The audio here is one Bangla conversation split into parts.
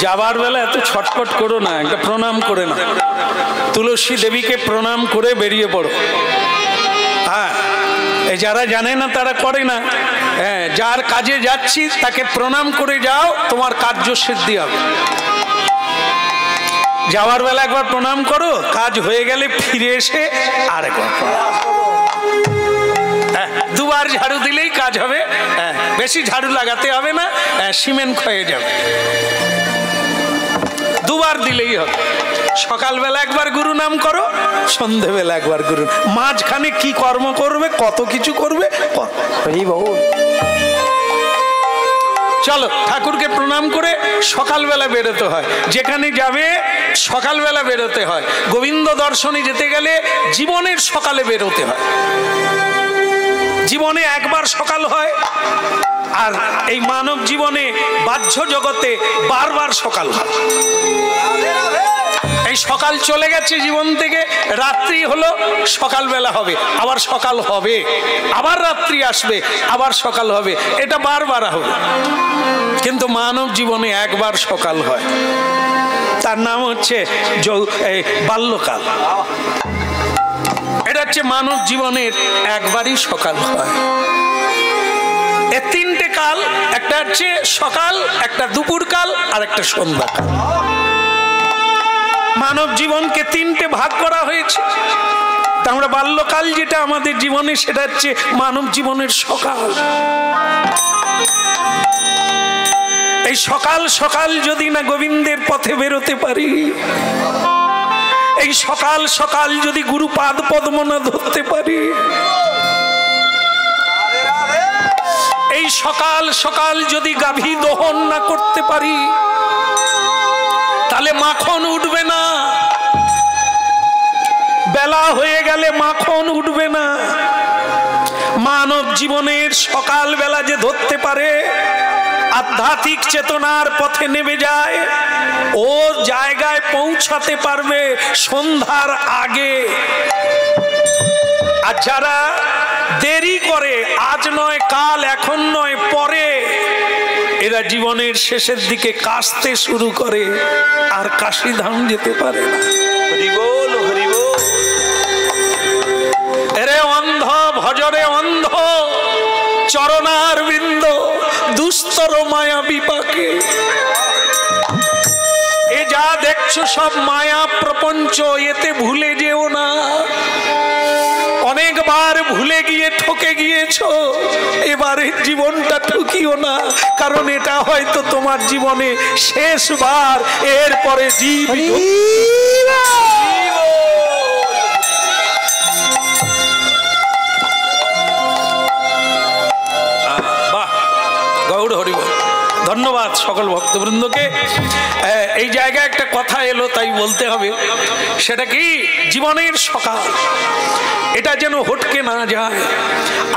যাবার বেলা এত ছটফট করো না, একটা প্রণাম করে না, তুলসী দেবীকে প্রণাম করে বেরিয়ে পড়ো। হ্যাঁ, এই যারা জানে না তারা করে না। হ্যাঁ, যার কাজে যাচ্ছি তাকে প্রণাম করে যাও, তোমার কার্য সিদ্ধি হবে। যাওয়ার বেলা একবার প্রণাম করো, কাজ হয়ে গেলে ফিরে এসে আরেকবার দুবার ঝাড়ু দিলেই কাজ হবে। বেশি ঝাড়ু লাগাতে হবে না, সিমেন্ট ক্ষয়ে যাবে। দুবার দিলেই হবে। সকালবেলা একবার গুরু নাম করো, সন্ধেবেলা একবার গুরু। মাঝখানে কি কর্ম করবে, কত কিছু করবে। চলো, ঠাকুরকে প্রণাম করে সকালবেলা বেরোতে হয়। যেখানে যাবে সকালবেলা বেরোতে হয়। গোবিন্দ দর্শনে যেতে গেলে জীবনের সকালে বেরোতে হয়। জীবনে একবার সকাল হয়, আর এই মানব জীবনে বাহ্য জগতে বারবার সকাল হয়। এই সকাল চলে গেছে জীবন থেকে, রাত্রি হলো, সকালবেলা হবে, আবার সকাল হবে, আবার রাত্রি আসবে, আবার সকাল হবে, এটা বারবার হবে। কিন্তু মানব জীবনে একবার সকাল হয়, তার নাম হচ্ছে বাল্যকাল। এটা হচ্ছে মানব জীবনের একবারই সকাল হয়। এর তিনটে কাল, একটা হচ্ছে সকাল, একটা দুপুর কাল, আর একটা সন্ধ্যাকাল। মানব জীবনকে তিনটে ভাগ করা হয়েছে। তা আমরা বাল্যকাল যেটা আমাদের জীবনে, সেটা হচ্ছে মানব জীবনের সকাল। এই সকাল সকাল যদি না গোবিন্দের পথে বেরোতে পারি, এই সকাল সকাল যদি গুরু পাদ পদ্ম না ধরতে পারি, এই সকাল সকাল যদি গাভী দহন না করতে পারি, তাহলে মাখন উঠবে না। বেলা হয়ে গেলে মাখন উঠবে না। মানব জীবনের সকাল বেলা যে ধরতে পারে, আধ্যাত্মিক চেতনার পথে নেমে যায়, ও জায়গায় পৌঁছাতে পারবে সন্ধ্যার আগে। আর যারা দেরি করে, আজ নয় কাল, এখন নয় পরে, এরা জীবনের শেষের দিকে কাশতে শুরু করে, আর কাশীধাম যেতে পারে না। হরিবোল হরিবোল। এরে অন্ধ ভজরে অন্ধ, চরণার বৃন্দ দুস্তর মায়া বিপাকে। এ যা দেখছো সব মায়া প্রপঞ্চ, এতে ভুলে যেও না। অনেকবার ভুলে গিয়ে ঠকে গিয়েছো, এবারে জীবনটা ঠকিও না, কারণ এটা হয়তো তোমার জীবনে শেষবার। এরপরে বাহ, গৌড় হরিবল। ধন্যবাদ সকল ভক্তবৃন্দকে। এই জায়গায় একটা কথা এলো, তাই বলতে হবে। সেটা কি? জীবনের সকাল, এটা যেন হটকে না যায়।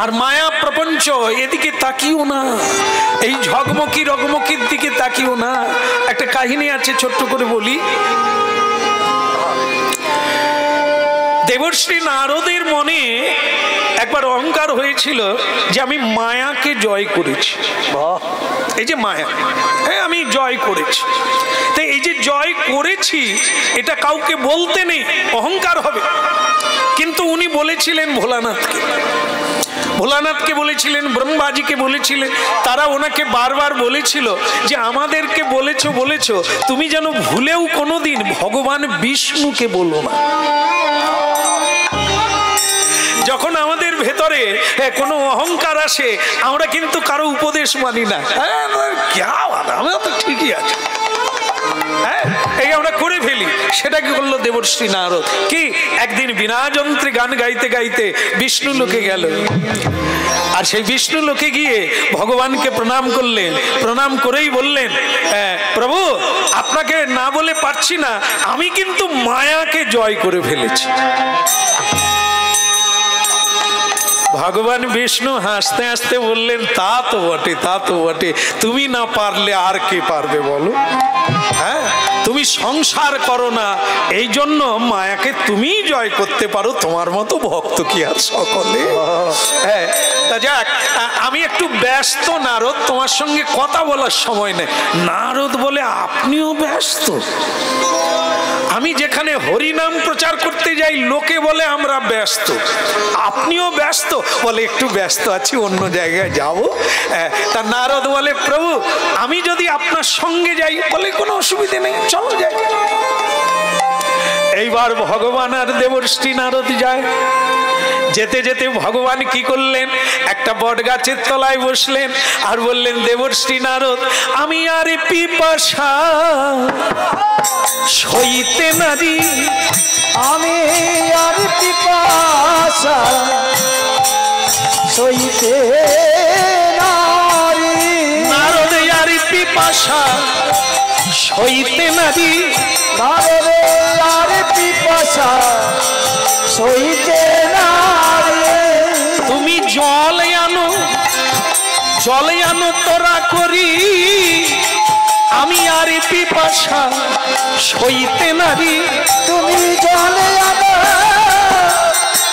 আর মায়া প্রপঞ্চ, এদিকে তাকিও না, এই ঝগমকি রগমকির দিকে তাকিও না। একটা কাহিনী আছে, ছোট্ট করে বলি। দেবশ্রী নারদের মনে একবার অহংকার হয়েছিল যে আমি মায়াকে জয় করেছি। এই যে মায়া, হ্যাঁ, আমি জয় করেছি। তো এই যে জয় করেছি, এটা কাউকে বলতে নেই, অহংকার হবে। কিন্তু উনি বলেছিলেন ভোলানাথকে, ভোলানাথকে বলেছিলেন, ব্রহ্মাজিকে বলেছিলেন। তারা ওনাকে বারবার বলেছিল যে আমাদেরকে বলেছো বলেছো, তুমি যেন ভুলেও কোনোদিন ভগবান বিষ্ণুকে বলো না। যখন আমাদের ভেতরে কোনো অহংকার আসে, আমরা কিন্তু কারো উপদেশ মানি না। আমরা তো ঠিকই আছে, হ্যাঁ, এই আমরা করে ফেলি। সেটা কি করলো দেবশ্রী নারদ? কি একদিন বীণা যন্ত্রে গান গাইতে গাইতে বিষ্ণু লোকে গেল। আর সেই বিষ্ণু লোকে গিয়ে ভগবানকে প্রণাম করলেন। প্রণাম করেই বললেন, প্রভু, আপনাকে না বলে পারছি না, আমি কিন্তু মায়াকে জয় করে ফেলেছি। ভগবান বিষ্ণু হাসতে হাসতে বললেন, তা তো বটে, তা তো বটে, তুমি না পারলে আর কে পারবে বলো? হ্যাঁ, তুমি সংসার করো না, এই জন্য মায়াকে তুমিই জয় করতে করতে পারো, তোমার মতো ভক্ত কি আর সকলে? হ্যাঁ, তা যাক, আমি একটু ব্যস্ত নারদ, তোমার সঙ্গে কথা বলার সময় নেই। নারদ বলে আপনিও ব্যস্ত? আমি যেখানে হরিনাম প্রচার করতে যাই লোকে বলে আমরা ব্যস্ত, আপনিও ব্যস্ত? বলে একটু ব্যস্ত আছি, অন্য জায়গায় যাব। তা নারদ বলে প্রভু আমি যদি আপনার সঙ্গে যাই? বলে কোনো অসুবিধে নেই, চলো যাই। এইবার ভগবান আর দেবর্ষি নারদ যায়। যেতে যেতে ভগবান কি করলেন, একটা বট গাছের তলায় বসলেন আর বললেন দেবর্ষি নারদ আমি আর পিপাসা সইতে নারী, আমি আর পিপাসা সইতে নারী। নারদ আর পিপাসা সইতে নারী, নারদ আর পিপাসা সইতে নারী। তুমি জল আনো, জল আনো তোরা করি, আমি আর পিপাসা সইতে নারী। তুমি জলে আনো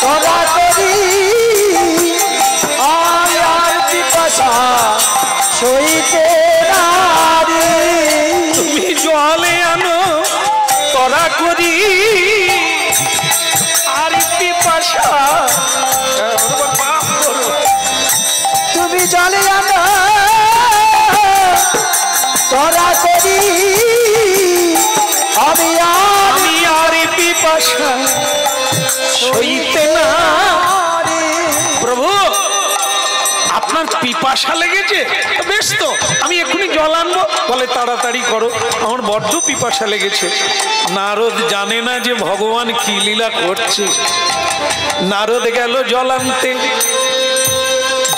তোরা করি, আমি আর পিপাসা সইতে নারী। তুমি জলে আনো তোরা করি, আর পিপাসা। তুমি জলে আনো তোরা করি, আমি আর পিপাসা সইতে না। প্রভু আপনার পিপাসা লেগেছে? বেশ, তো আমি এক্ষুনি জল আনবো। বলে তাড়াতাড়ি করো, আমার বড্ড পিপাসা লেগেছে। নারদ জানে না যে ভগবান কি লীলা করছে। নারদ গেল জল আনতে,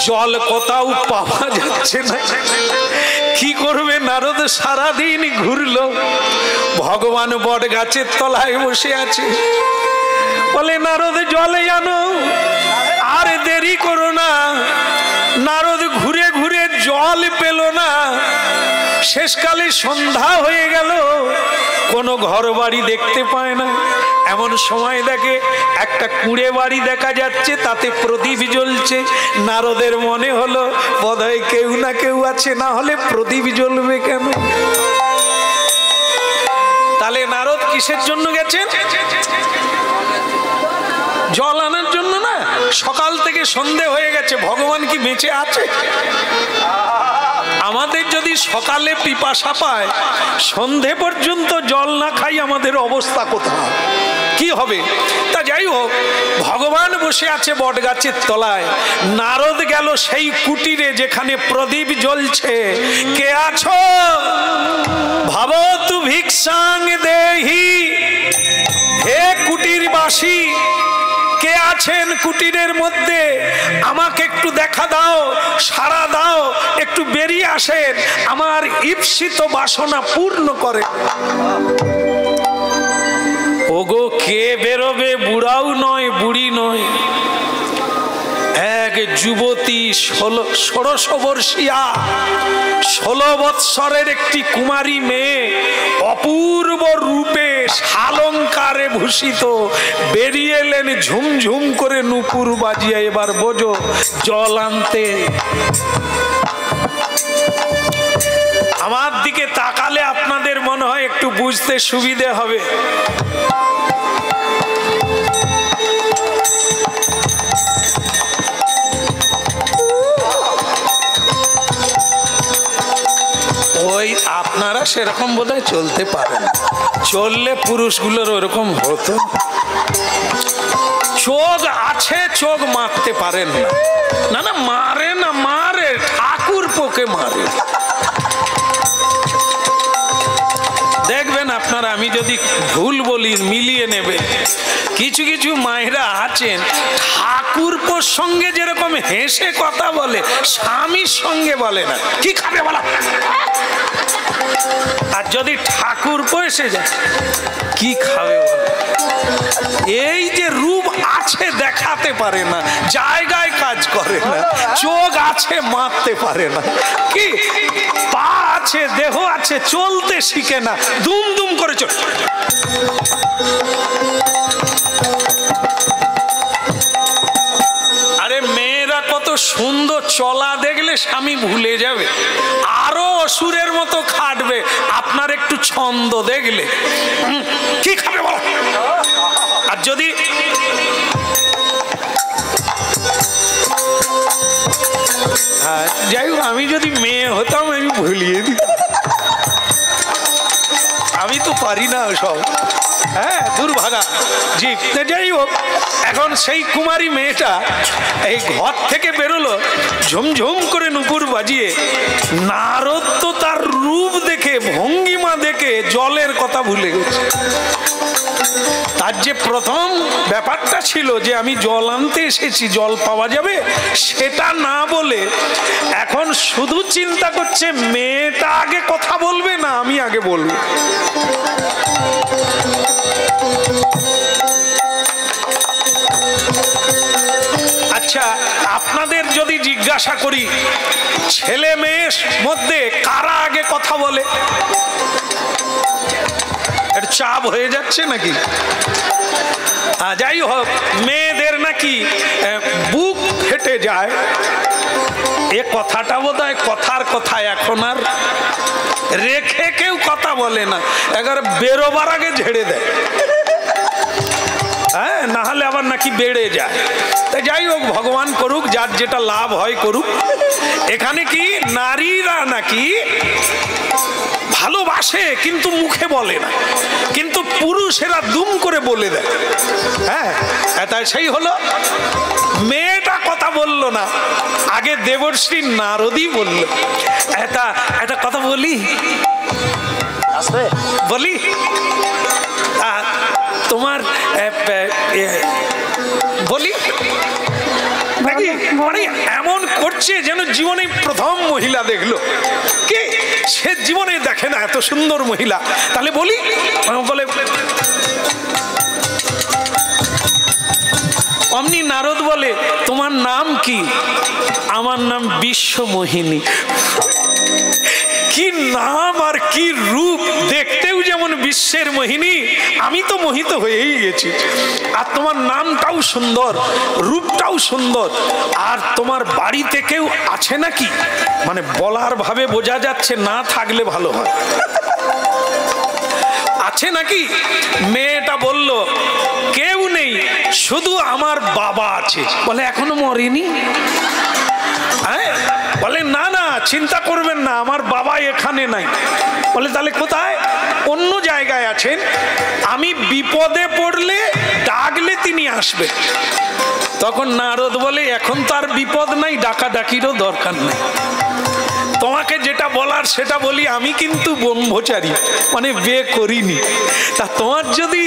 জল কোথাও পাওয়া যাচ্ছে না। কি করবে নারদ? সারাদিন ঘুরলো, ভগবান বট গাছের তলায় বসে আছে। বলে নারদ জলে আনো, আর দেরি করো না। নারদ ঘুরে ঘুরে জল পেল না। শেষকালে সন্ধ্যা হয়ে গেল, কোনো ঘর বাড়ি দেখতে পায় না। এমন সময় দেখে একটা কুঁড়ে বাড়ি দেখা যাচ্ছে, তাতে প্রদীপ জ্বলছে। নারদের মনে হলো বোধহয় কেউ না কেউ আছে, না হলে প্রদীপ জ্বলবে কেন? তাহলে নারদ কিসের জন্য গেছেন? জল আনার জন্য না। সকাল থেকে সন্ধে হয়ে গেছে, ভগবান কি বেঁচে আছে? আমাদের যদি সকালে পিপাসা পায়, সন্ধে পর্যন্ত জল না খাই, আমাদের অবস্থা কোথায় কি হবে? তা যাই হোক, ভগবান বসে আছে বট গাছের তলায়। নারদ গেল সেই কুটিরে যেখানে প্রদীপ জ্বলছে। কে আছো? ভাবতু ভিক্ষাং দেহি। হে কুটিরবাসী, কে আছেন কুটিরের মধ্যে? আমাকে একটু দেখা দাও, সাড়া দাও, একটু বেরিয়ে আসেন, আমার ঈপ্সিত বাসনা পূর্ণ করে। ওগো কে বেরোবে? বুড়াও নয়, বুড়ি নয়, এক যুবতী 16 বর্ষিয়া, 16 বৎসরের একটি কুমারী মেয়ে, অপূর্ব রূপে শালঙ্কারে ভূষিত, বেরিয়ে এলেন ঝুমঝুম করে নুপুর বাজিয়ে। এবার বোঝো, জল আনতে। আমার দিকে তাকালে আপনাদের মনে হয় একটু বুঝতে সুবিধে হবে। ওই আপনারা সেরকম বোধহয় চলতে পারেন, চললে পুরুষগুলোর ওরকম হতো। চোখ আছে, চোখ মারতে পারেন না। না না, মারে না, মারে, ঠাকুর পোকে মারে। দেখবেন আপনারা, আমি যদি ভুল বলি মিলিয়ে নেবে। কিছু কিছু মায়েরা আছেন, ঠাকুরপোর সঙ্গে যেরকম হেসে কথা বলে, স্বামীর সঙ্গে বলে না। কি খাবে বলা? আর যদি ঠাকুরপো এসে যায়, কি খাবে বলে? এই যে রূপ আছে, দেখাতে পারে না, জায়গায় কাজ করে না, চোখ আছে, মারতে পারে না, কি পা আছে, দেহ আছে, চলতে শিখে না, দুম দুম করে চল। সুন্দর চলা দেখলে স্বামী ভুলে যাবে, আরো অসুরের মতো খাটবে আপনার একটু ছন্দ দেখলে। কি খাবে বলো? আর যদি যাই হোক, আমি যদি মেয়ে হতাম আমি ভুলিয়ে দিতাম, আমি তো পারি না সব। হ্যাঁ, দুর্ভাগা জীব। যাই হোক, এখন সেই কুমারী মেয়েটা এই ঘর থেকে বেরোলো ঝুমঝুম করে নুপুর বাজিয়ে। নারদ তো তার রূপ দেখে, ভঙ্গিমা দেখে জলের কথা ভুলে গেছে। তার যে প্রথম ব্যাপারটা ছিল যে আমি জল আনতে এসেছি, জল পাওয়া যাবে, সেটা না বলে এখন শুধু চিন্তা করছে মেয়েটা আগে কথা বলবে না আমি আগে বলবো। আচ্ছা, আপনাদের যদি জিজ্ঞাসা করি ছেলে মেয়ের মধ্যে কারা আগে কথা বলে, এর চাপ হয়ে যাচ্ছে নাকি? যাই হোক, মেয়েদের নাকি বুক ফেটে যায়, এ কথাটা বোধহয় কথার কথা এখন আর রেখে কেউ কথা বলে না, এবার বেরোবার আগে ঝেড়ে দেয়। হ্যাঁ, না হলে আবার নাকি বেড়ে যায়। তাই যাই হোক, ভগবান করুক, যার যেটা লাভ হয় করুক। এখানে কি নারীরা নাকি ভালোবাসে কিন্তু মুখে বলে না, কিন্তু পুরুষেরা দুম করে বলে দেয়। হ্যাঁ, তাই সেই হলো মেয়েটা কথা বললো না, আগে দেবর্ষী নারদই বলল। একটা কথা বলি বলি তোমার বলি নাকি, মানে এমন করছে যেন জীবনে প্রথম মহিলা দেখলো। কে সে জীবনে দেখে না এত সুন্দর মহিলা। তাহলে বলি, বলে অমনি নারদ বলে তোমার নাম কি? আমার নাম বিশ্বমোহিনী। কি নাম আর কি রূপ, দেখতেও যেমন বিশ্বের মোহিনী, আমি তো মোহিত হয়েই গেছি। আর তোমার নামটাও সুন্দর, রূপটাও সুন্দর, আর তোমার বাড়িতে কেউ আছে নাকি? মানে বলার ভাবে বোঝা যাচ্ছে না থাকলে ভালো হয়, আছে নাকি? মেয়েটা বলল কেউ নেই, শুধু আমার বাবা আছে। বলে এখনো মরেনি? হ্যাঁ, বলে না না, চিন্তা করবেন না, আমার বাবা এখানে নাই। বলে তাহলে কোথায়? অন্য জায়গায় আছেন, আমি বিপদে পড়লে ডাকলে তিনি আসবে। তখন নারদ বলে এখন তো আর বিপদ নাই, ডাকাডাকিরও দরকার নেই, তোমাকে যেটা বলার সেটা বলি। আমি কিন্তু ব্রহ্মচারী, মানে বিয়ে করিনি। তা তোমার যদি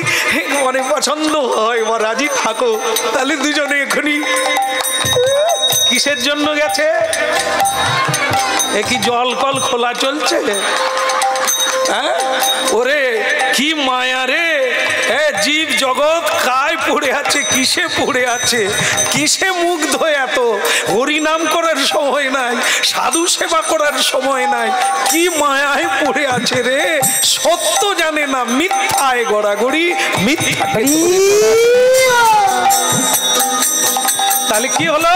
মানে পছন্দ হয় বা রাজি থাকো, তাহলে দুজনে এখনই। কিসের জন্য গেছে? এ কি জল কল খোলা চলছে? হ্যাঁ, ওরে কি মায়া রে! জীব জগৎ কায় পড়ে আছে, কিসে পড়ে আছে, কিসে মুগ্ধ এত? হরিনাম করার সময় নাই, সাধু সেবা করার সময় নাই, কি মায়ায় পড়ে আছে রে! সত্য জানে না, মিথ্যায় গড়াগড়ি, মিথ্যা। তাহলে কি হলো?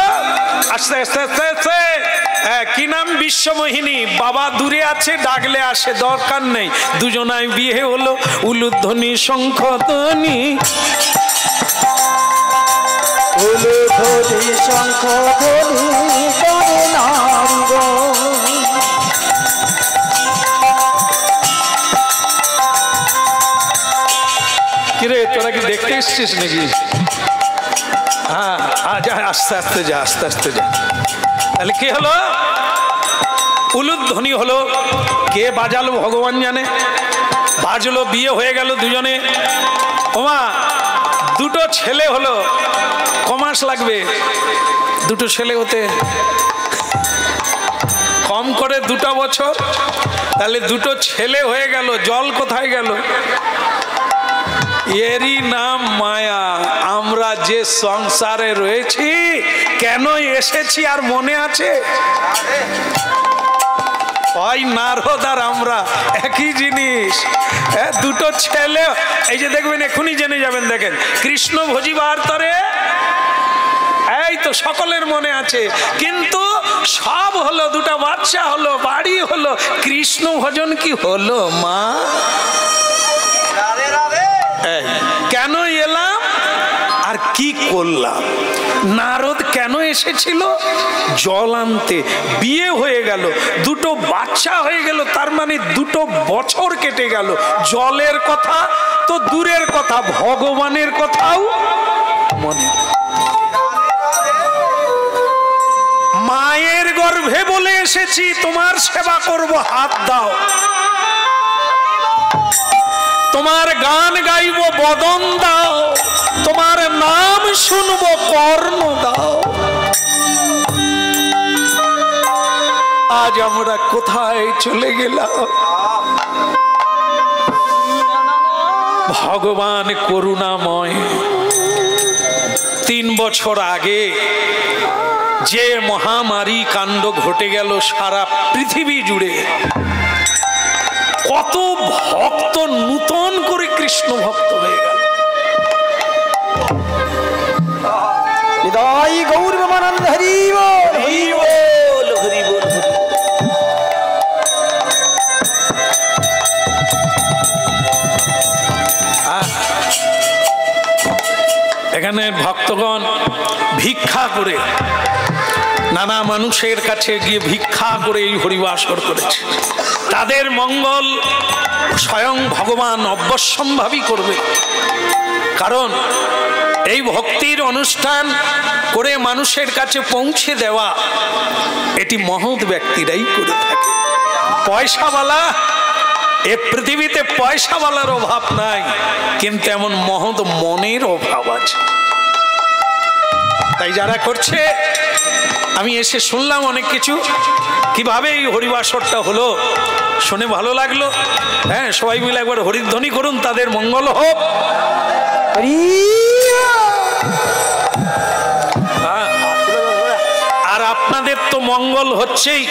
আস্তে আস্তে আস্তে আস্তে কি নাম? বিশ্বমোহিনী। বাবা দূরে আছে, ডাকলে আসে, দরকার নেই। দুজনায় বিয়ে হলো, উলুধ্বনি শঙ্খধ্বনি, উলুধ্বনি শঙ্খধ্বনি করে নারদ। কিরে তোরা কি দেখতে এসছিস নাকি? হ্যাঁ, যা আস্তে আস্তে যা, আস্তে আস্তে যা। তাহলে কি হলো? উলুধ্বনি হলো, কে বাজালো ভগবান জানে, বাজলো, বিয়ে হয়ে গেল দুজনে। ওমা, দুটো ছেলে হলো। কমাস লাগবে দুটো ছেলে হতে? কম করে 2 বছর। তাহলে দুটো ছেলে হয়ে গেল, জল কোথায় গেল? এরই নাম মায়া। আমরা যে সংসারে রয়েছি, কেন এসেছি আর মনে আছে? ওই নারদ আর আমরা একই জিনিস। দুটো ছেলে, এই যে দেখবেন এখনই জেনে যাবেন। দেখেন, কৃষ্ণ ভজিবার তরে এই তো সকলের মনে আছে, কিন্তু সব হলো, দুটা বাচ্চা হলো, বাড়ি হলো, কৃষ্ণ ভজন কি হলো মা? কেন এলাম আর কি করলাম? নারদ কেন এসেছিল? জল আনতে। বিয়ে হয়ে গেল, দুটো বাচ্চা হয়ে গেল, তার মানে 2 বছর কেটে গেল। জলের কথা তো দূরের কথা, ভগবানের কথাও মনে। মায়ের গর্ভে বলে এসেছি তোমার সেবা করব, হাত দাও। তোমার গান গাইব, বদন দাও। তোমার নাম শুনবো, কর্ণ দাও। আজ আমরা কোথায় চলে গেলাম? ভগবান করুণাময়। 3 বছর আগে যে মহামারী কাণ্ড ঘটে গেল সারা পৃথিবী জুড়ে, কত ভক্ত নূতন করে কৃষ্ণ ভক্ত হয়ে গেল। হৃদয় গৌরবানন্দ হরি বল, হরি বল, হরি বল। এখানে ভক্তগণ ভিক্ষা করে, নানা মানুষের কাছে গিয়ে ভিক্ষা করে এই হরিবাসর করেছে। তাদের মঙ্গল স্বয়ং ভগবান অবশ্যম্ভাবী করবে, কারণ এই ভক্তির অনুষ্ঠান করে মানুষের কাছে পৌঁছে দেওয়া এটি মহৎ ব্যক্তিরাই করে থাকে। পয়সাওয়ালা, এ পৃথিবীতে পয়সাওয়ালার অভাব নাই, কিন্তু এমন মহৎ মনের অভাব আছে। তাই যারা করছে, আমি এসে শুনলাম অনেক কিছু, কিভাবে এই হরিবাসরটা হলো, শুনে ভালো লাগলো। হ্যাঁ, সবাই মিলে একবার হরিধ্বনি করুন, তাদের মঙ্গল হোক। আর আপনাদের তো মঙ্গল হচ্ছেই,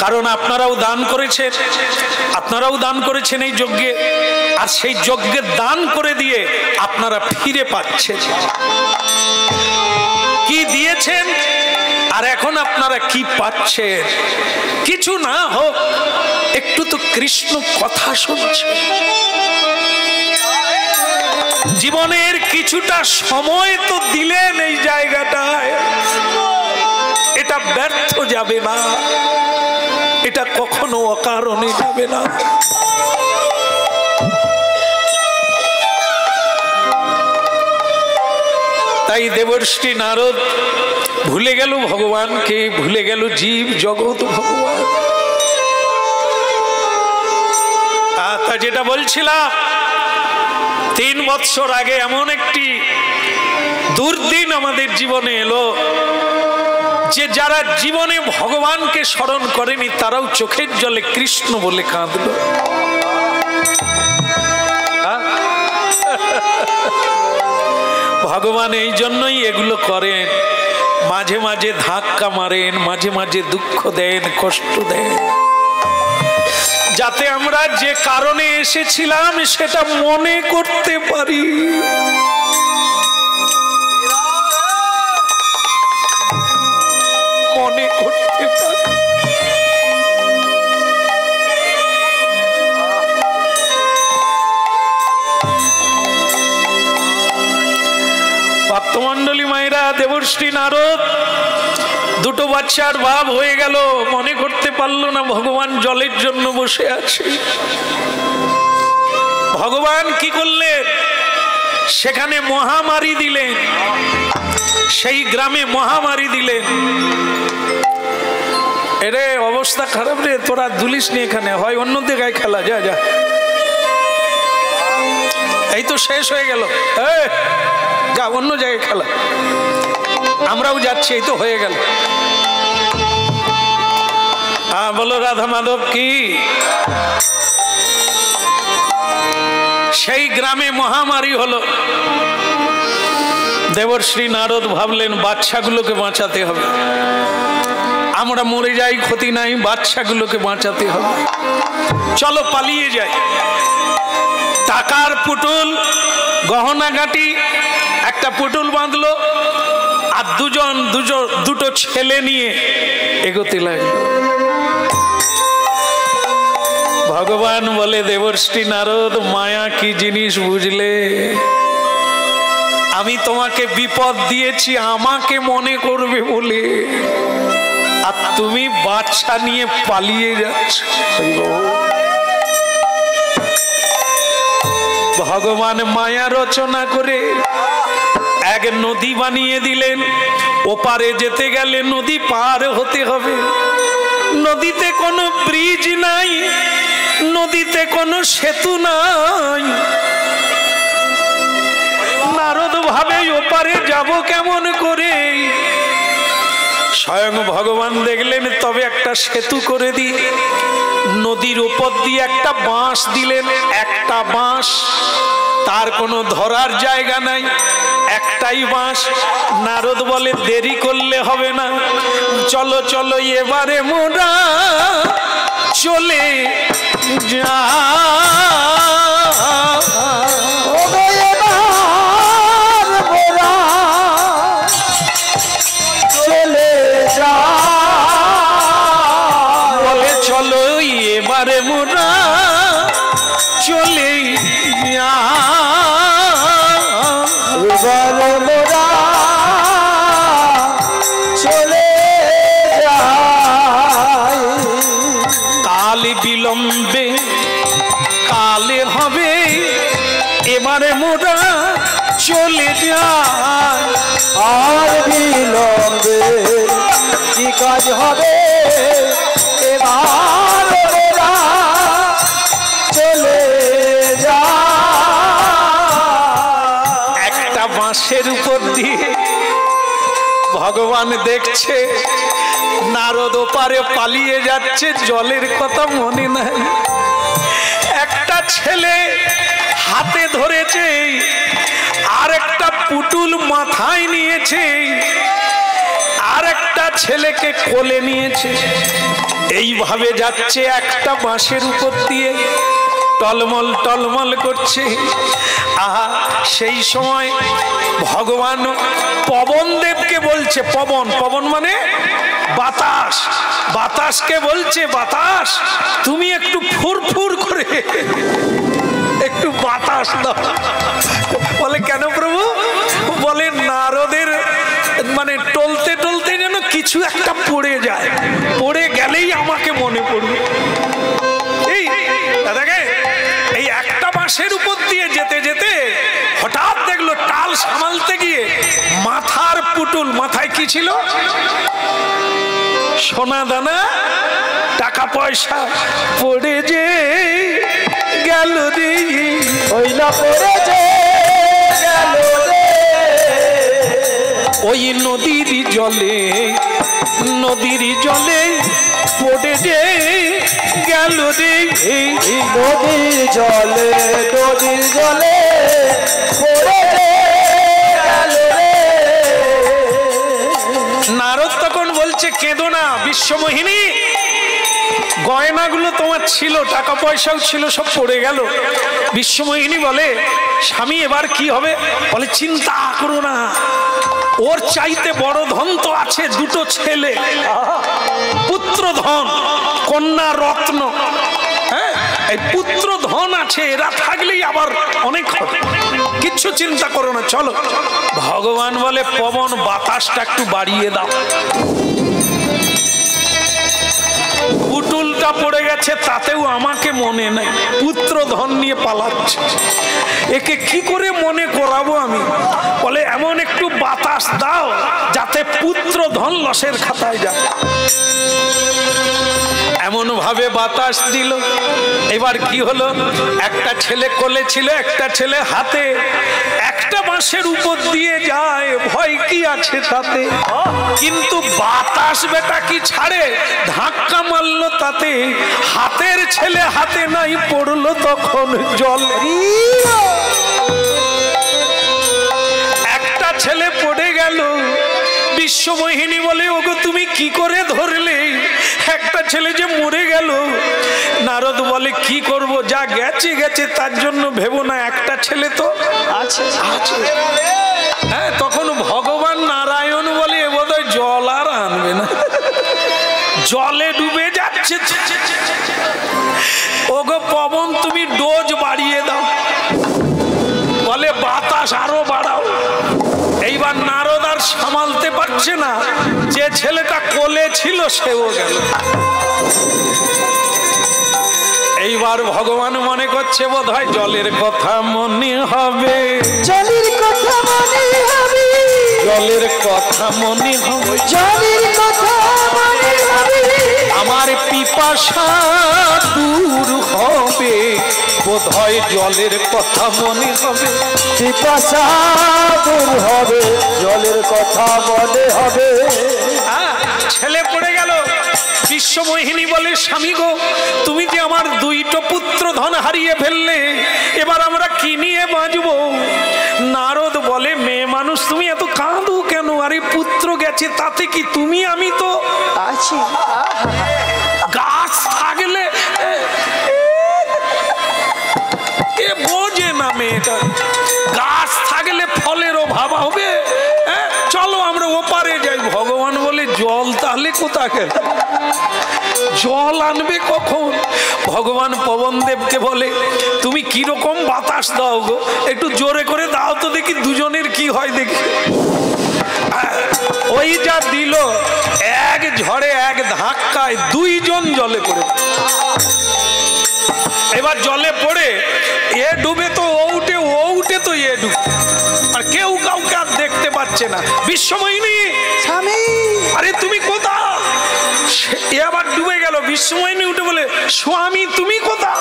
কারণ আপনারাও দান করেছেন, আপনারাও দান করেছেন এই যজ্ঞে, আর সেই যজ্ঞে দান করে দিয়ে আপনারা ফিরে পাচ্ছেন। কি দিয়েছেন আর এখন আপনারা কি পাচ্ছেন? কিছু না হোক, একটু তো কৃষ্ণ কথা শুনছেন। জীবনের কিছুটা সময় তো দিলেন এই জায়গাটায়, এটা ব্যর্থ যাবে না, এটা কখনো অকারণে যাবে না। তাই দেবর্ষি নারদ ভুলে গেল ভগবানকে, ভুলে গেল জীব জগৎ ভগবান। তা যেটা বলছিলাম, 3 বৎসর আগে এমন একটি দুর্দিন আমাদের জীবনে এলো যে যারা জীবনে ভগবানকে স্মরণ করেনি তারাও চোখের জলে কৃষ্ণ বলে কাঁদল। ভগবান এই জন্যই এগুলো করেন, মাঝে মাঝে ধাক্কা মারেন, মাঝে মাঝে দুঃখ দেন, কষ্ট দেন, যাতে আমরা যে কারণে এসেছিলাম সেটা মনে করতে পারি। মনে করতে পারি। ভক্তমণ্ডলী মায়েরা, দেবর্ষি নারদ 2 বাচ্চার ভাব হয়ে গেল, মনে করতে পারলো না ভগবান জলের জন্য বসে আছে। ভগবান কি করলেন? সেখানে মহামারী দিলেন, সেই গ্রামে মহামারী দিলেন। এরে অবস্থা খারাপ রে, তোরা দুলিস নি, এখানে হয় অন্য জায়গায় খেলা, যা যা, এই তো শেষ হয়ে গেল, যা অন্য জায়গায় খেলা, আমরাও যাচ্ছি, এই তো হয়ে গেল। বলো রাধা মাধব কি। সেই গ্রামে মহামারী হলো। দেবর্ষি নারদ ভাবলেন বাচ্চাগুলোকে বাঁচাতে হবে, আমরা মরে যাই ক্ষতি নাই, বাচ্চাগুলোকে বাঁচাতে হবে, চলো পালিয়ে যাই। টাকার পুতুল, গহনা গাঁটি, একটা পুতুল বাঁধলো আর দুটো ছেলে নিয়ে এগোতে লাগলো। ভগবান বলে, দেবর্ষি নারদ, মায়া কি জিনিস বুঝলে? আমি তোমাকে বিপদ দিয়েছি আমাকে মনে করবে বলে, আর তুমি বাচ্চা নিয়ে পালিয়ে যাচ্ছ। ভগবান মায়া রচনা করে এক নদী বানিয়ে দিলেন। ওপারে যেতে গেলে নদী পার হতে হবে। নদীতে কোনো ব্রিজ নাই, নদীতে কোনো সেতু নাই। নারদ ভাবে ওপারে যাব কেমন করে? স্বয়ং ভগবান দেখলেন তবে একটা সেতু করে দিই। নদীর উপর দিয়ে একটা বাঁশ দিলেন, একটা বাঁশ, তার কোনো ধরার জায়গা নাই, একটাই বাঁশ। নারদ বলে, দেরি করলে হবে না, চলো চলো এবারে মোরা চলে যা। চলো এবারে মোরা চলে এবারে মোরা চলে যাই। কাল বিলম্বে কালে হবে, এবারে মোরা চলে যাই। আর বিলম্বে কি কাজ হবে? এবার মোরা চলে যাই। একটা বাঁশের উপর দিয়ে ভগবান দেখছে নারদ ওপারে পালিয়ে যাচ্ছে, জলের কথা মনে নাই। একটা ছেলে হাতে ধরেছে, আর একটা পুতুল মাথায় নিয়েছে, আর একটা ছেলেকে কোলে নিয়েছে। এইভাবে যাচ্ছে একটা বাঁশের উপর দিয়ে, টলমল টলমল করছে। আহা, সেই সময় ভগবান পবন দেবকে বলছে, পবন, পবন মানে বাতাস, বাতাসকে বলছে, বাতাস তুমি একটু ফুরফুর করে একটু বাতাস দাও। বলে, কেন প্রভু? বলে, নারদের মানে টলতে টলতে যেন কিছু একটা পড়ে যায়, পড়ে গেলেই আমাকে মনে পড়বে। এই দাদাকে এই একটা বাঁশের উপর দিয়ে যেতে যেতে হঠাৎ দেখলো টাল সামালতে গিয়ে মাথার পুতুল, মাথায় কি ছিল? সোনা দানা টাকা পয়সা পড়ে যে গেল রে, ওই না পড়ে যে গেল রে। ওই নদীর জলে, নদীর জলে পড়ে যে গেল রে। নদীর জলে, নদীর জলে পড়ে যে গেল রে। নারদ তখন বলছে, কেঁদো না বিশ্বমোহিনী, গয়নাগুলো তোমার ছিল, টাকা পয়সাও ছিল, সব পড়ে গেল। বিশ্বমোহিনী বলে, স্বামী এবার কি হবে? বলে, চিন্তা করো না, ওর চাইতে বড় ধন তো আছে, দুটো ছেলে, পুত্র ধন, কন্যা রত্ন। হ্যাঁ, এই পুত্র ধন আছে, এরা থাকলেই আবার অনেক হবে, কিচ্ছু চিন্তা করো না, চলো। ভগবান বলে, পবন বাতাসটা একটু বাড়িয়ে দাও। পুতুলটা পড়ে গেছে, তাতেও আমাকে মনে নাই, পুত্র ধন নিয়ে পালাচ্ছে, একে কি করে মনে করাবো আমি? বলে, এমন একটু বাতাস দাও যাতে পুত্র ধন লসের খাতায় যায়। এমন ভাবে বাতাস দিল। এবার কি হলো? একটা ছেলে কোলে ছিল, একটা ছেলে হাতে, একটা বাঁশের উপর দিয়ে যায়, ভয় কি আছে তাতে? কিন্তু বাতাস বেটা কি ছাড়ে, ধাক্কা মারলো তাতে, হাতের ছেলে হাতে নাই, পড়লো তখন জল। একটা ছেলে পড়ে গেল। বিশ্বমোহিনী বলে, ওগো তুমি কি করে ধরলে? একটা ছেলে যে মরে গেল। নারদ বলে, কি করব, যা গেছে গেছে, তার জন্য ভেবো না, একটা ছেলে তো আছে। হ্যাঁ, তখন ভগবান নারায়ণ জলে ডুবে যাচ্ছে। ওগো পবন তুমি ডোজ বাড়িয়ে দাও, বলে বাতাস আরো বাড়াও। এইবার নারদ আর সামালতে পারছে না, যে ছেলেটা কোলে ছিল সেও গেল। এইবার ভগবান মনে করছে বোধহয় জলের কথা মনে হবে, জলের কথা মনে হবে, জলের কথা মনে হবে, জলের কথা মনে হবে, আমার পিপাসা দূর হবে, বোধহয় জলের কথা মনে হবে, পিপাসা দূর হবে, জলের কথা মনে হবে। ছেলে পড়ে গেল। বিশ্বমোহিনী বলে, স্বামী গো, তুমি যে আমার দুইটো পুত্র ধন হারিয়ে ফেললে, এবার আমরা কি নিয়ে বাঁচব? নারদ বলে, মেয়ে মানুষ তুমি এত কাঁদো কেন? আরে পুত্র গেছে তাতে কি, তুমি আমি তো আছি। গাছ থাকলে এ বোঝে না মেয়েটা, গাছ থাকলে ফলের অভাব হবে। চলো আমরা ওপারে যাই। ভগবান বলে, জল তাহলে কোথা গেল? জল আনবে কখন? ভগবান পবন দেবকে বলে, তুমি কিরকম বাতাস দাও গো, একটু জোরে করে দাও তো দেখি, দুজনের কি হয় দেখি। ওই যা দিল, এক ঝড়ে এক ধাক্কায় দুইজন জলে পড়ে। এবার জলে পড়ে এ ডুবে তো ও উঠে, ও উঠে তো এ ডুবে, আর কেউ কাউকে আর দেখতে পাচ্ছে না। বিশ্বমোহিনী, স্বামী আরে তুমি কোথা? এ আবার ডুবে গেল। বিশ্বমোহিনী উঠে বলে, স্বামী তুমি কোথা?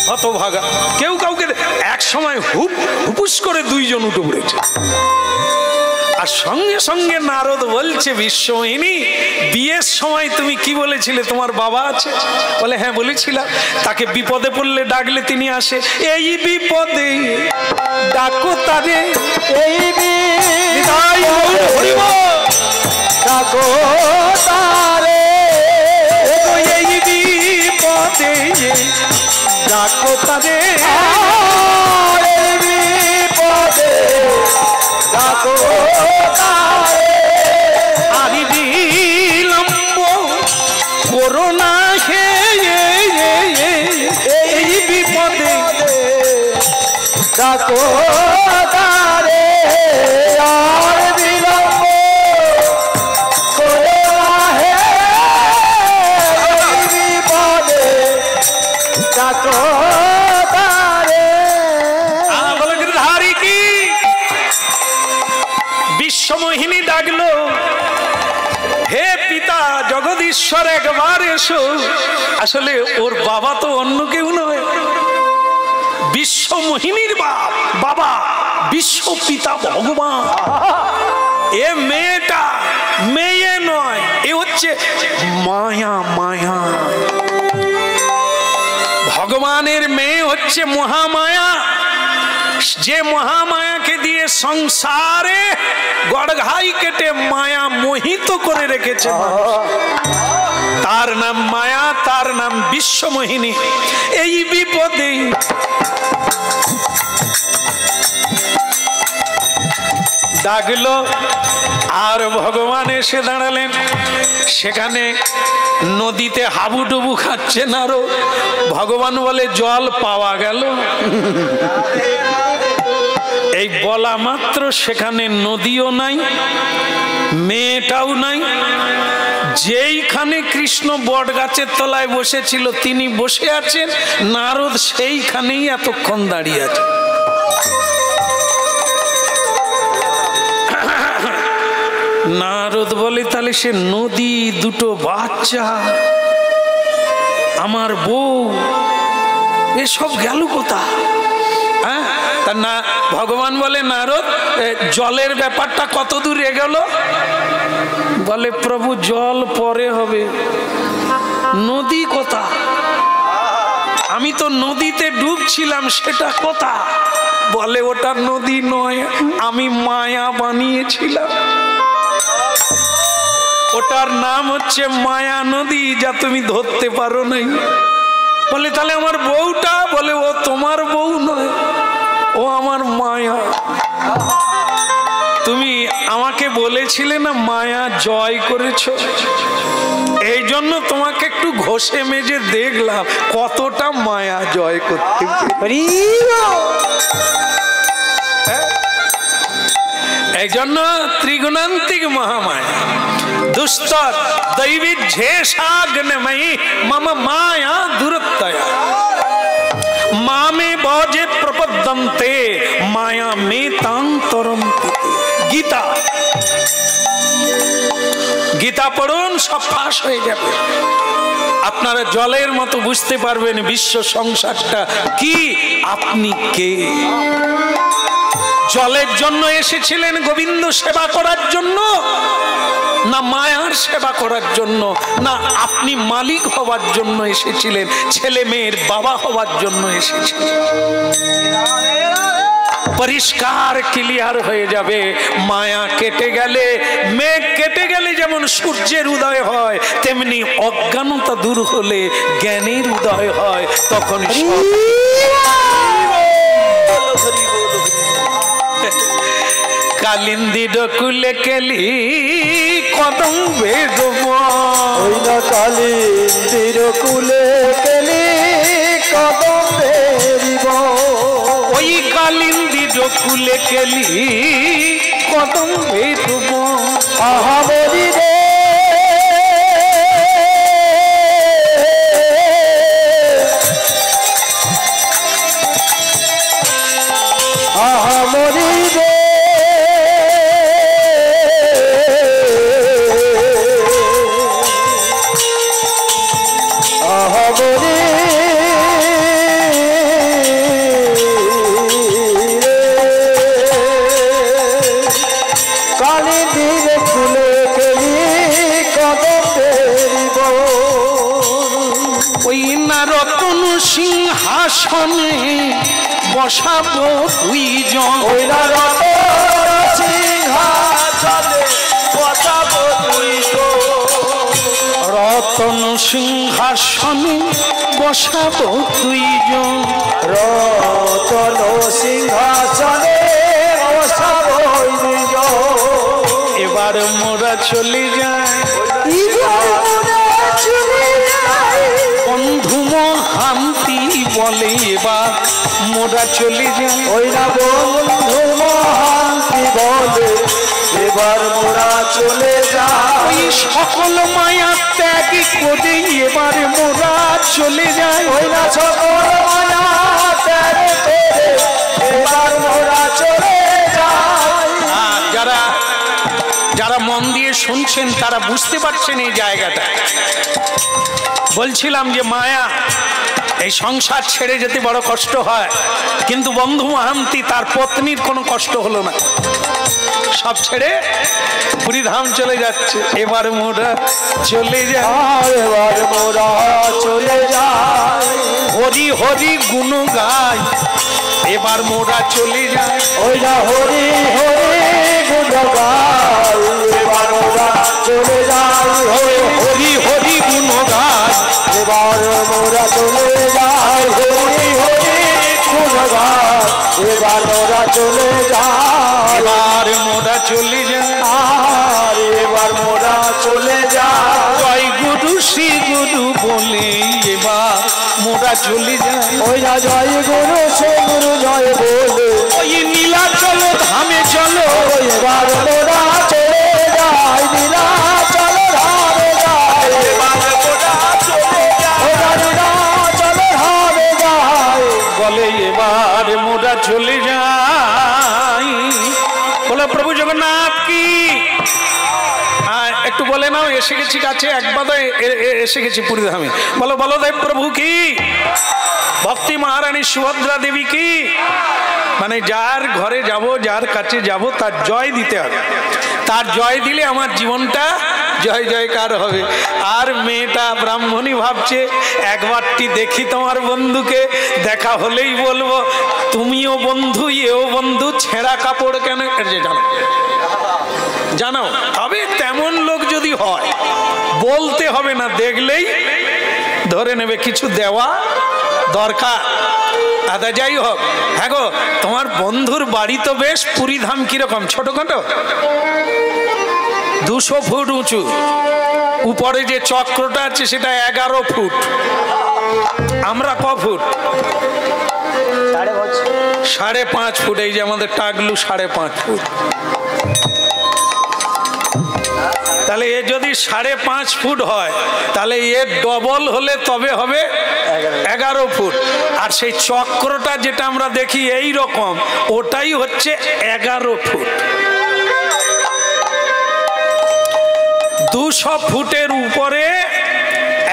হতভাগা, কেউ কাউকে। এক সময় হুপুস করে দুইজন উঠে পড়েছে। আর সঙ্গে সঙ্গে নারদ বলছে, বিশ্বমোহিনী, বিয়ের সময় তুমি কি বলেছিলে তোমার বাবা আছে? বলে, হ্যাঁ বলেছিলাম। তাকে বিপদে পড়লে ডাকলে তিনি আসে। এই বিপদে ডাকো তারে, এই ডাকো তারে, এই বিপদে ডাকো তারে, এই বিপদে ডাকো তারে, আরি বিলম্ব করোনা হে, এই বিপদে ডাকো তারে, আর বিলম্ব করো না হে, এই বিপদে ডাকো তারে। বলে, ধারি কি? বিশ্বমোহিনী ডাকলো, হে পিতা জগদীশ্বর একবার এসো। আসলে ওর বাবা তো অন্য কেউ নয়, বিশ্বমোহিনীর বাবা বিশ্ব পিতা ভগবান। এ মেয়েটা মেয়ে নয়, এ হচ্ছে মায়া। মায়া, ভগবানের মেয়ে হচ্ছে মহামায়া। যে মহামায়াকে দিয়ে সংসারে গড়ঘাই কেটে মায়া মোহিত করে রেখেছে, তার নাম মায়া, তার নাম বিশ্বমোহিনী। এই বিপদে ডাকলো, আর ভগবান এসে দাঁড়ালেন। সেখানে নদীতে হাবুডুবু খাচ্ছে নারদ। ভগবান বলে, জল পাওয়া গেল। এই বলা মাত্র সেখানে নদীও নাই, মেয়েটাও নাই। যেইখানে কৃষ্ণ বট গাছের তলায় বসেছিল তিনি বসে আছেন, নারদ সেইখানেই এতক্ষণ দাঁড়িয়ে আছে। নারদ বলে, তাহলে সে নদী, দুটো বাচ্চা, আমার বউ, এসব গেল কোথা? হ্যাঁ, তা না ভগবান বলে, নারদ জলের ব্যাপারটা কত দূর এগোল? বলে, প্রভু জল পরে হবে, নদী কোথা? আমি তো নদীতে ডুবছিলাম, সেটা কোথা? বলে, ওটা নদী নয়, আমি মায়া বানিয়েছিলাম। ওটার নাম হচ্ছে মায়া নদী, যা তুমি ধরতে পারো নাই। বলে, তাহলে আমার বউটা? বলে, ও তোমার বউ নয়, ও আমার মায়া। তুমি আমাকে বলেছিলে না মায়া জয় করেছ, এই জন্য তোমাকে একটু ঘষে মেজে দেখলাম কতটা মায়া জয় করতে। এই জন্য ত্রিগুণান্তিক মহামায়া দুস্তর দৈবী ঝেষাগ্নময়ী মম মায়া দুরত্তয়া মামে বজে প্রপদ্যন্তে মায়া মে তাং তরন্তি। গীতা, গীতা পড়ুন, সব ফাঁস হয়ে যাবে। আপনারা জলের মতো বুঝতে পারবেন বিশ্ব সংসারটা কি, আপনি কে। জলের জন্য এসেছিলেন গোবিন্দ সেবা করার জন্য, না মায়ার সেবা করার জন্য, না আপনি মালিক হওয়ার জন্য এসেছিলেন, ছেলে মেয়ের বাবা হওয়ার জন্য এসেছিলেন। পরিষ্কার ক্লিয়ার হয়ে যাবে। মায়া কেটে গেলে, মেঘ কেটে গেলে যেমন সূর্যের উদয় হয়, তেমনি অজ্ঞানতা দূর হলে জ্ঞানের উদয় হয়। তখন কালিন্দী ডকুলে কেলি কদম বেদম, কালিন্দী ডকুলে কেলি কদম বেরিব, ওই কালিন্দী ডকুলে কেলি কদম বেদম। আহা মরি রে আহা মরি রে সিংহাসনে বসাবো দুইজন, সিংহাসনে বসাবো দুইজন, রতন সিংহাসনে বসাবো দুইজন, রতন সিংহাসনে বসাবো দুইজন। এবার মোরা চলে যায়, বন্ধু মহান্তি বলে এবার মোরা চলে যায়। ওই না বন্ধু মহান্তি বলে এবার মোরা চলে যায়। ওই সকল মায়া ত্যাগ করে এবার মোরা চলে যায়। ওই না সকল মায়া ত্যাগ করে এবার মোরা চলে যায়। যারা যারা মন দিয়ে শুনছেন তারা বুঝতে পারছেন এই জায়গাটা। বলছিলাম যে মায়া, এই সংসার ছেড়ে যেতে বড় কষ্ট হয়, কিন্তু বন্ধু মহান্তি তার পত্নীর কোনো কষ্ট হলো না, সব ছেড়ে পুরীধাম চলে যাচ্ছে। এবার মোরা চলে যায়, এবার মোরা চলে যায়, হরি হরি গুণ গায়, এবার মোরা চলে যায়। ওই না হরি হরি গুণ গায়, এবার মোরা চলে যায়। হরি হরি গুণ গায়, এবার মোরা চলে যায়। হরি হরি গুণ গায়, এবার মোরা চলে যায়। এবার মোরা চলে যায়, আর এবার মোরা চলে যায়। জয় গুরু শ্রী গুরু বলে এবার মোরা চলে যায়। ওই না জয় গুরু সে গুরু জয় বলে ওই নীলাচল ধামে চলো, এবার মোরা চলে যায়। নীলাচল ধামে যায়, এবার মোরা চলে যায়। নীলাচল ধামে যায়, বলে এবার মোরা চলে যাই। বলে প্রভু জগন্নাথ কি। একটু বলে নাও, এসে গেছি কাছে, একবার এসে গেছি পুরীধামে। বলো বলদেব প্রভু কি, ভক্তি মহারানী সুভদ্রা দেবী কি। মানে যার ঘরে যাব, যার কাছে যাব, তার জয় দিতে হবে। তার জয় দিলে আমার জীবনটা জয় জয়কার হবে। আর মেয়েটা ব্রাহ্মণী ভাবছে একবারটি দেখি তোমার বন্ধুকে, দেখা হলেই বলবো তুমিও বন্ধু এও বন্ধু, ছেঁড়া কাপড় কেন জানো জানো। তবে তেমন লোক যদি হয় বলতে হবে না, দেখলেই ধরে নেবে কিছু দেওয়া দরকার। আদা যাই হোক, হ্যাঁ গো, তোমার বন্ধুর বাড়ি তো বেশ পুরীধাম কিরকম, ছোটখাটো? 200 ফুট উঁচু, উপরে যে চক্রটা আছে সেটা 11 ফুট। আমরা ক ফুট? 5.5 ফুট। এই যে আমাদের টাগলু 5.5 ফুট। তাহলে এ যদি 5.5 ফুট হয়, তাহলে এর ডবল হলে তবে হবে 11 ফুট। আর সেই চক্রটা যেটা আমরা দেখি এই রকম, ওটাই হচ্ছে 11 ফুট। 200 ফুটের উপরে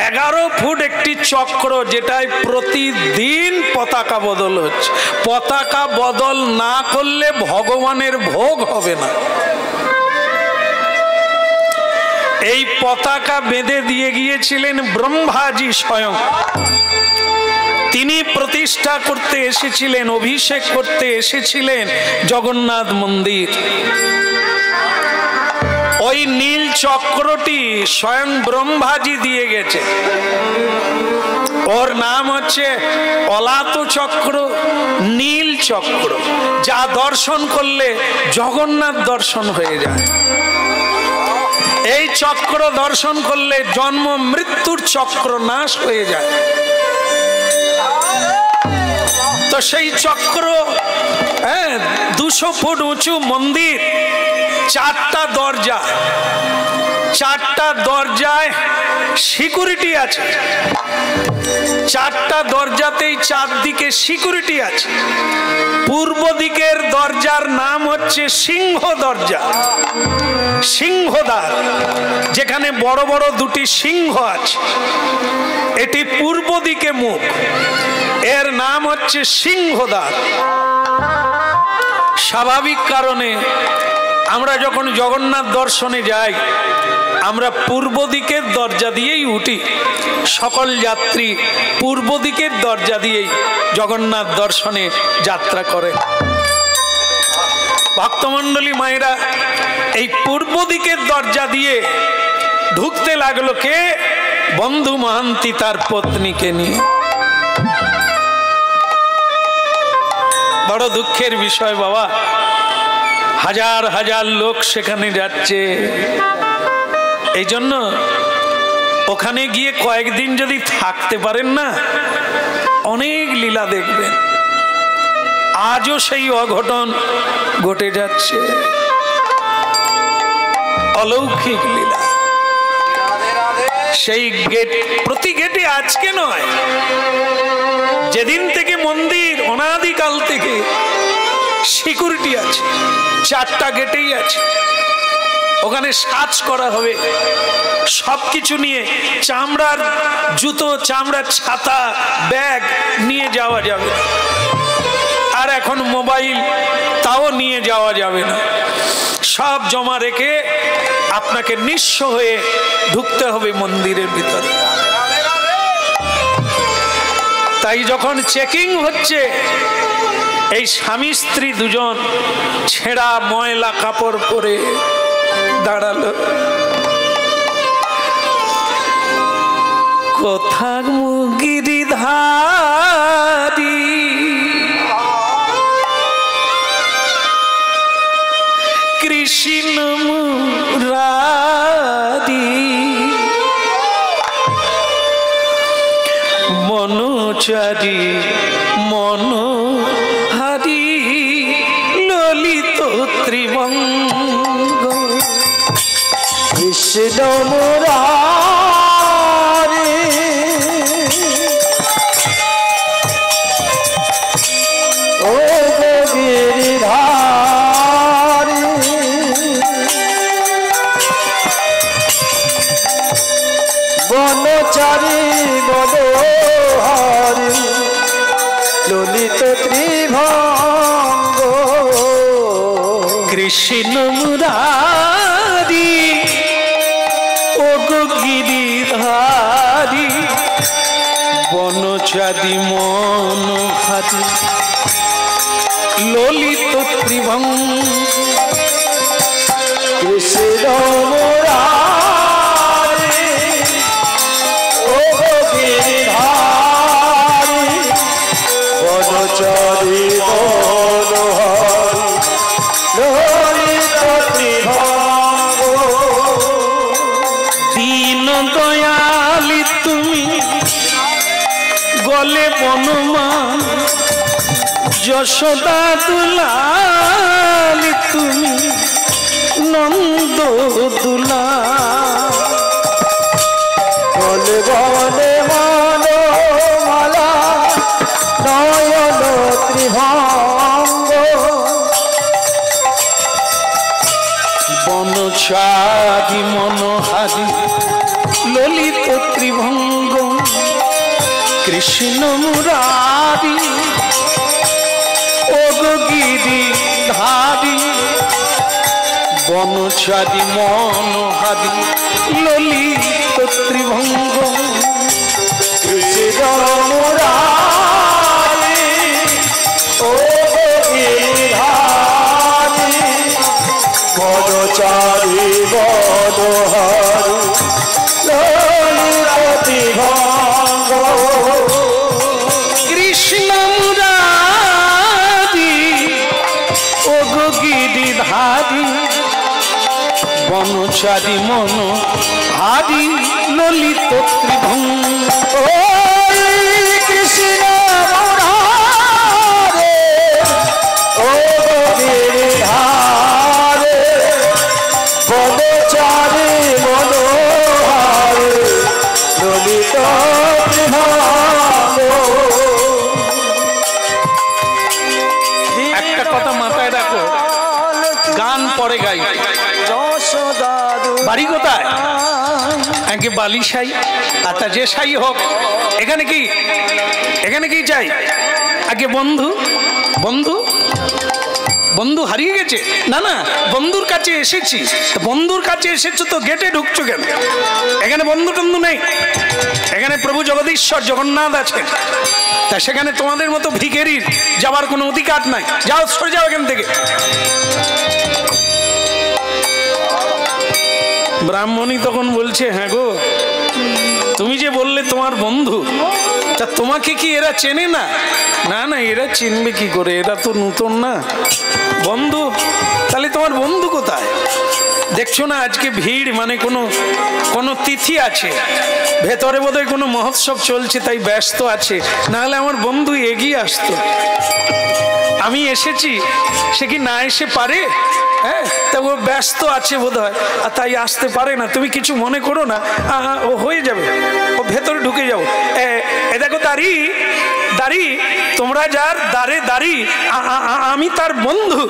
11 ফুট একটি চক্র, যেটাই প্রতিদিন পতাকা বদল হচ্ছে। পতাকা বদল না করলে ভগবানের ভোগ হবে না। এই পতাকা বেঁধে দিয়ে গিয়েছিলেন ব্রহ্মাজি স্বয়ং। তিনি প্রতিষ্ঠা করতে এসেছিলেন, অভিষেক করতে এসেছিলেন জগন্নাথ মন্দির। ওই নীল চক্রটি স্বয়ং ব্রহ্মাজি দিয়ে গেছে। ওর নাম হচ্ছে অলাত চক্র, নীল চক্র, যা দর্শন করলে জগন্নাথ দর্শন হয়ে যায়। এই চক্র দর্শন করলে জন্ম মৃত্যুর চক্র নাশ হয়ে যায়। তো সেই চক্র, 200 ফুট উঁচু মন্দির, 4টা দরজা, 4টা দরজায় সিকিউরিটি আছে। 4টা দরজাতেই 4 দিকে সিকিউরিটি আছে। পূর্ব দিকের দরজার নাম হচ্ছে সিংহ দরজা, সিংহদ্বার, যেখানে বড় বড় 2টি সিংহ আছে। এটি পূর্ব দিকে মুখ, এর নাম হচ্ছে সিংহদ্বার। স্বাভাবিক কারণে আমরা যখন জগন্নাথ দর্শনে যাই, আমরা পূর্ব দিকের দরজা দিয়েই উঠি। সকল যাত্রী পূর্ব দিকের দরজা দিয়েই জগন্নাথ দর্শনে যাত্রা করে। ভক্তমণ্ডলী মায়েরা, এই পূর্ব দিকের দরজা দিয়ে ঢুকতে লাগলো কে? বন্ধু মহান্তি তার পত্নীকে নিয়ে। বড় দুঃখের বিষয় বাবা, হাজার হাজার লোক সেখানে যাচ্ছে। এই জন্য ওখানে গিয়ে কয়েকদিন যদি থাকতে পারেন না, অনেক লীলা দেখবেন। আজও সেই অঘটন ঘটে যাচ্ছে, অলৌকিক লীলা। সেই গেট, প্রতি গেটে আজকে নয়, যেদিন থেকে মন্দির অনাদিকাল থেকে সিকিউরিটি আছে, 4টা গেটেই আছে। ওখানে সার্চ করা হবে, সবকিছু নিয়ে, চামড়ার জুতো, চামড়ার ছাতা, ব্যাগ নিয়ে যাওয়া যাবে। আর এখন মোবাইল, তাও নিয়ে যাওয়া যাবে না। সব জমা রেখে আপনাকে নিঃস্ব হয়ে ঢুকতে হবে মন্দিরের ভিতরে। তাই যখন চেকিং হচ্ছে, এই স্বামী স্ত্রী দুজন ছেঁড়া ময়লা কাপড় পরে দাঁড়ালো। কোথা গিরিধারী কৃষ্ণ মুরারি মনোচারী মনোহারি ললিত ত্রিভঙ্গ কৃষ্ণ মুরারি ও গিরিধারী বনচারী মনোহারি ললিত ত্রিভঙ্গ কৃষ্ণ মুরারি ও গিরিধারী বনচারী মনোহারি ললিত ত্রিভঙ্গ কৃষ্ণ মুরারি ও গিরিধারী যশোদা দুলালি তুমি নন্দ দুলা বলে বলে মনোমালা নয়ন ত্রিভঙ্গ বনচারি মনোহারি ললিত ত্রিভঙ্গ কৃষ্ণ মুরারি ওগিরি ধারি বনচারি মনোহারি ললিত ত্রিভঙ্গ কৃষ্ণ মুরারি ও গিরিধারি বনচারি বনহারি ললিত ত্রিভঙ্গ কৃষ্ণ মুরারি ওগিরি ধারি বনচারি মনোহারি ললিত ত্রিভঙ্গ কৃষ্ণ মুরারে ও গিরিধারে বনচারি মনোহারে ললিত ত্রিভঙ্গ। একটা কথা মাথায় রাখো, গান পরে গাই। বাড়ি কোথায়? আগে বালিশাই, আচ্ছা যে সাই হোক। এখানে কি চাই? আগে বন্ধু বন্ধু বন্ধু হারিয়ে গেছে? না না, বন্ধুর কাছে এসেছি। বন্ধুর কাছে এসেছো তো গেটে ঢুকছো কেন? এখানে বন্ধু টন্ধু নেই, এখানে প্রভু জগদীশ্বর জগন্নাথ আছেন। তা সেখানে তোমাদের মতো ভিখারির যাবার কোনো অধিকার নাই। যাও, সরে যাও এখান থেকে। ব্রাহ্মণী তখন বলছে, হ্যাঁ গো, তুমি যে বললে তোমার বন্ধু, তা তোমাকে কি এরা চেনে না? না না, এরা চিনবে কি করে, এরা তো নতুন না। বন্ধু? তাহলে তোমার বন্ধু কোথায়? দেখছো না আজকে ভিড়, মানে কোনো তিথি আছে, ভেতরে বোধহয় কোনো মহোৎসব চলছে, তাই ব্যস্ত আছে। নাহলে আমার বন্ধু এগিয়ে আসতো। আমি এসেছি, সে কি না এসে পারে? হ্যাঁ, তা ও ব্যস্ত আছে বোধ হয়, আর তাই আসতে পারে না। তুমি কিছু মনে করো না, ও হয়ে যাবে, ও ভেতরে ঢুকে যাও। এ দেখো দাঁড়ি দাঁড়ি, তোমরা যার দাঁড়ে দাঁড়ি, আমি তার বন্ধু।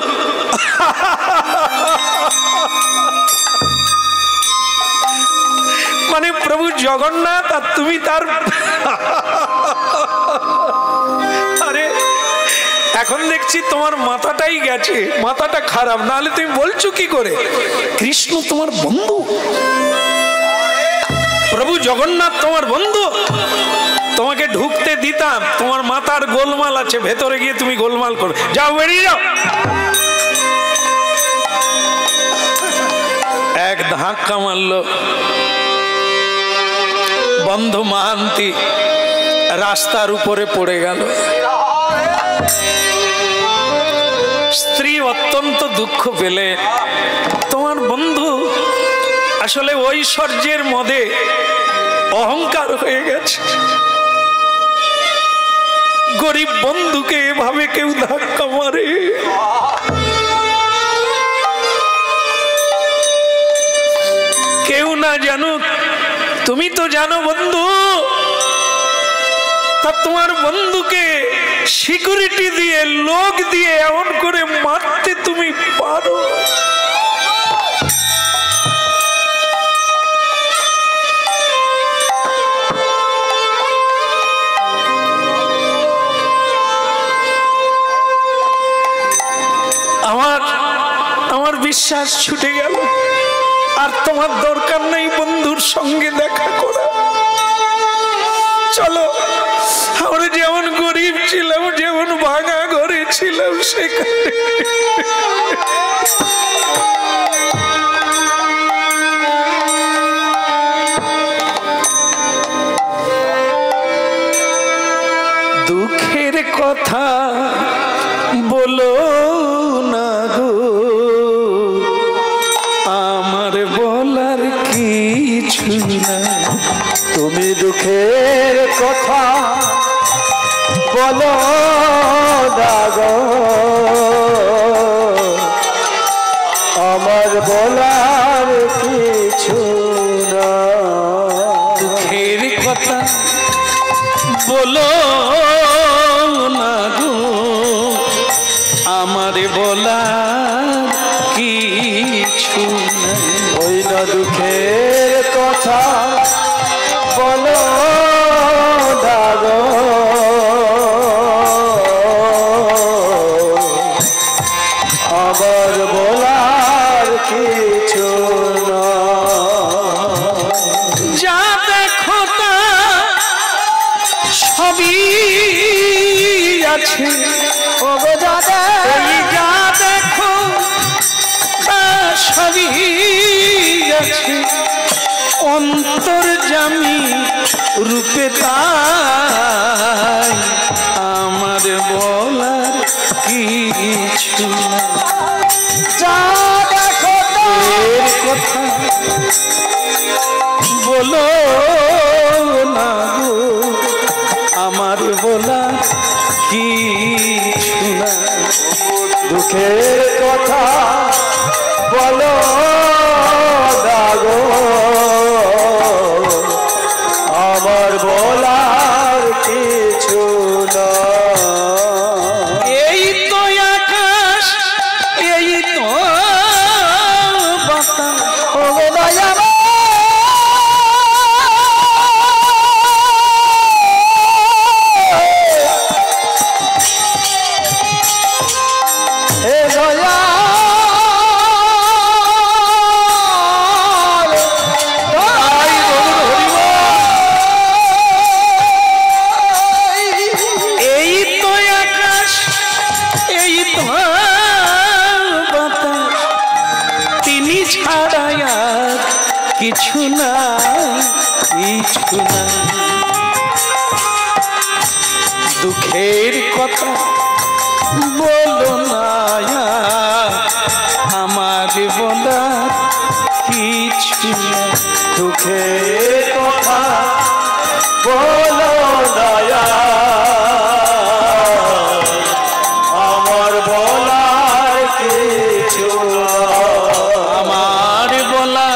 মানে প্রভু জগন্নাথ আর তুমি তার। আরে এখন দেখছি তোমার মাথাটাই গেছে, মাথাটা খারাপ। নাহলে তুমি বলছো কি করে কৃষ্ণ তোমার বন্ধু? প্রভু জগন্নাথ তোমার বন্ধু? তোমাকে ঢুকতে দিতাম, তোমার মাথার গোলমাল আছে, ভেতরে গিয়ে তুমি গোলমাল করো। যাও, বেরিয়ে যাও। এক ধাক্কা মারলো বন্ধু মাহান্তি, রাস্তার উপরে পড়ে গেল। স্ত্রী অত্যন্ত দুঃখ পেলে। তোমার বন্ধু আসলে ঐশ্বর্যের মধ্যে অহংকার হয়ে গেছে। গরিব বন্ধুকে এভাবে কেউ ধাক্কা মারে? কেউ না জানুক, তুমি তো জানো বন্ধু। তা তোমার বন্ধুকে সিকিউরিটি দিয়ে, লোক দিয়ে এমন করে মারতে তুমি পারো? আমার বিশ্বাস ছুটে গেল। আর তোমার দরকার নেই বন্ধুর সঙ্গে দেখা করা। চলো, আমরা যেমন গরিব ছিলাম, যেমন ভাঙা ঘরে ছিলাম, সেখানে দুঃখের কথা বলো না গো, আমার বলার কিছু না। তুমি দুঃখের কথা বলো দাগো আমার বলার কিছু না। দুঃখের কথা বলো না গো আমার বলার কিছু না। ওই না দুঃখের কথা বলো দাগো আমার বলার কিছু না। যা দেখো তা সবই আছে ওগো দাদা এই যা দেখো তা সবই আছে অন্তর্যামী রূপে তাই আমার বলার কিছু না। যা দেখো এর কথা বলো না গো আমার বলা কিছু না। দুঃখের কথা বলো দাগো আমার বলার কিছু না। এই তো আকাশ এই তো বাতাস ওগো দয়া হে দয়া এই তো আকাশ এই তো বাতাস তিনি ছাড়া আর কিছু না কিছু না। দুঃখের কথা বলো না আমার বলার কিছু না। দুঃখের কথা বলো দয়া আমার বলার কিছু না। আমার বলা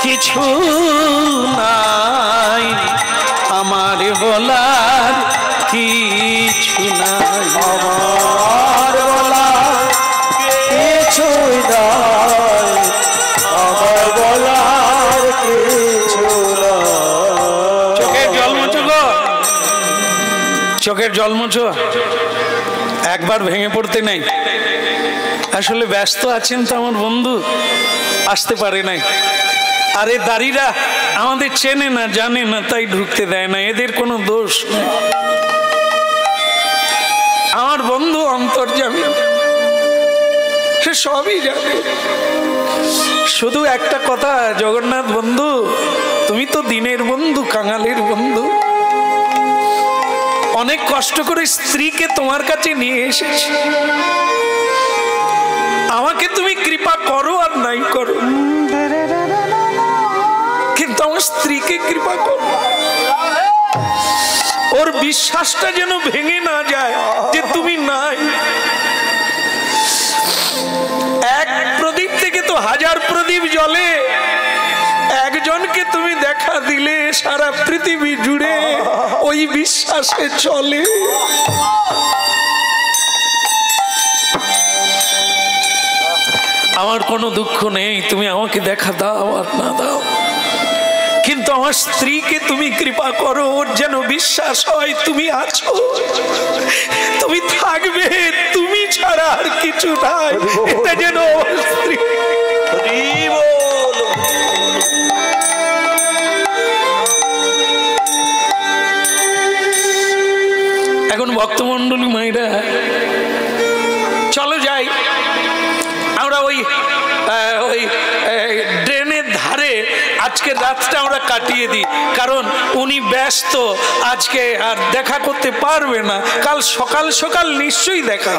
কিছু নাই আমার বলার কিছু নাই। আমার বলার কিছুই নাই আমার বলার কিছু না। চোখের জল মুছো গো চোখের জল মুছো একবার ভেঙে পড়তে নাই। আসলে ব্যস্ত আছেন তো আমার বন্ধু আসতে পারে নাই। আরে দাড়িরা আমাদের চেনে না জানে না তাই ঢুকতে দেয় না এদের কোনো দোষ নেই। আমার বন্ধু অন্তর্যামী সে সবই জানে। শুধু একটা কথা জগন্নাথ বন্ধু তুমি তো দিনের বন্ধু কাঙালের বন্ধু অনেক কষ্ট করে স্ত্রীকে তোমার কাছে নিয়ে এসেছি আমাকে তুমি কৃপা করো আর নাই করো কিন্তু আমার স্ত্রীকে কৃপা করো ওর বিশ্বাসটা যেন ভেঙে না যায় যে তুমি নাই। এক প্রদীপ থেকে তো হাজার প্রদীপ জ্বলে একজনকে তুমি দেখা দিলে সারা পৃথিবী জুড়ে ওই বিশ্বাসে চলে। আমার কোনো দুঃখ নেই তুমি আমাকে দেখা দাও আর না দাও কিন্তু আমার স্ত্রীকে তুমি কৃপা করো ওর যেন বিশ্বাস হয় তুমি আছো তুমি থাকবে তুমি ছাড়া আর কিছু নাই এটা যেন আমার স্ত্রী। এখন ভক্তমণ্ডলী মায়েরা চলো যাই আমরা ওই ওই ড্রেনের ধারে আজকে রাতটা আমরা কাটিয়ে দিই কারণ উনি ব্যস্ত আজকে আর দেখা করতে পারবে না কাল সকাল সকাল নিশ্চয়ই দেখা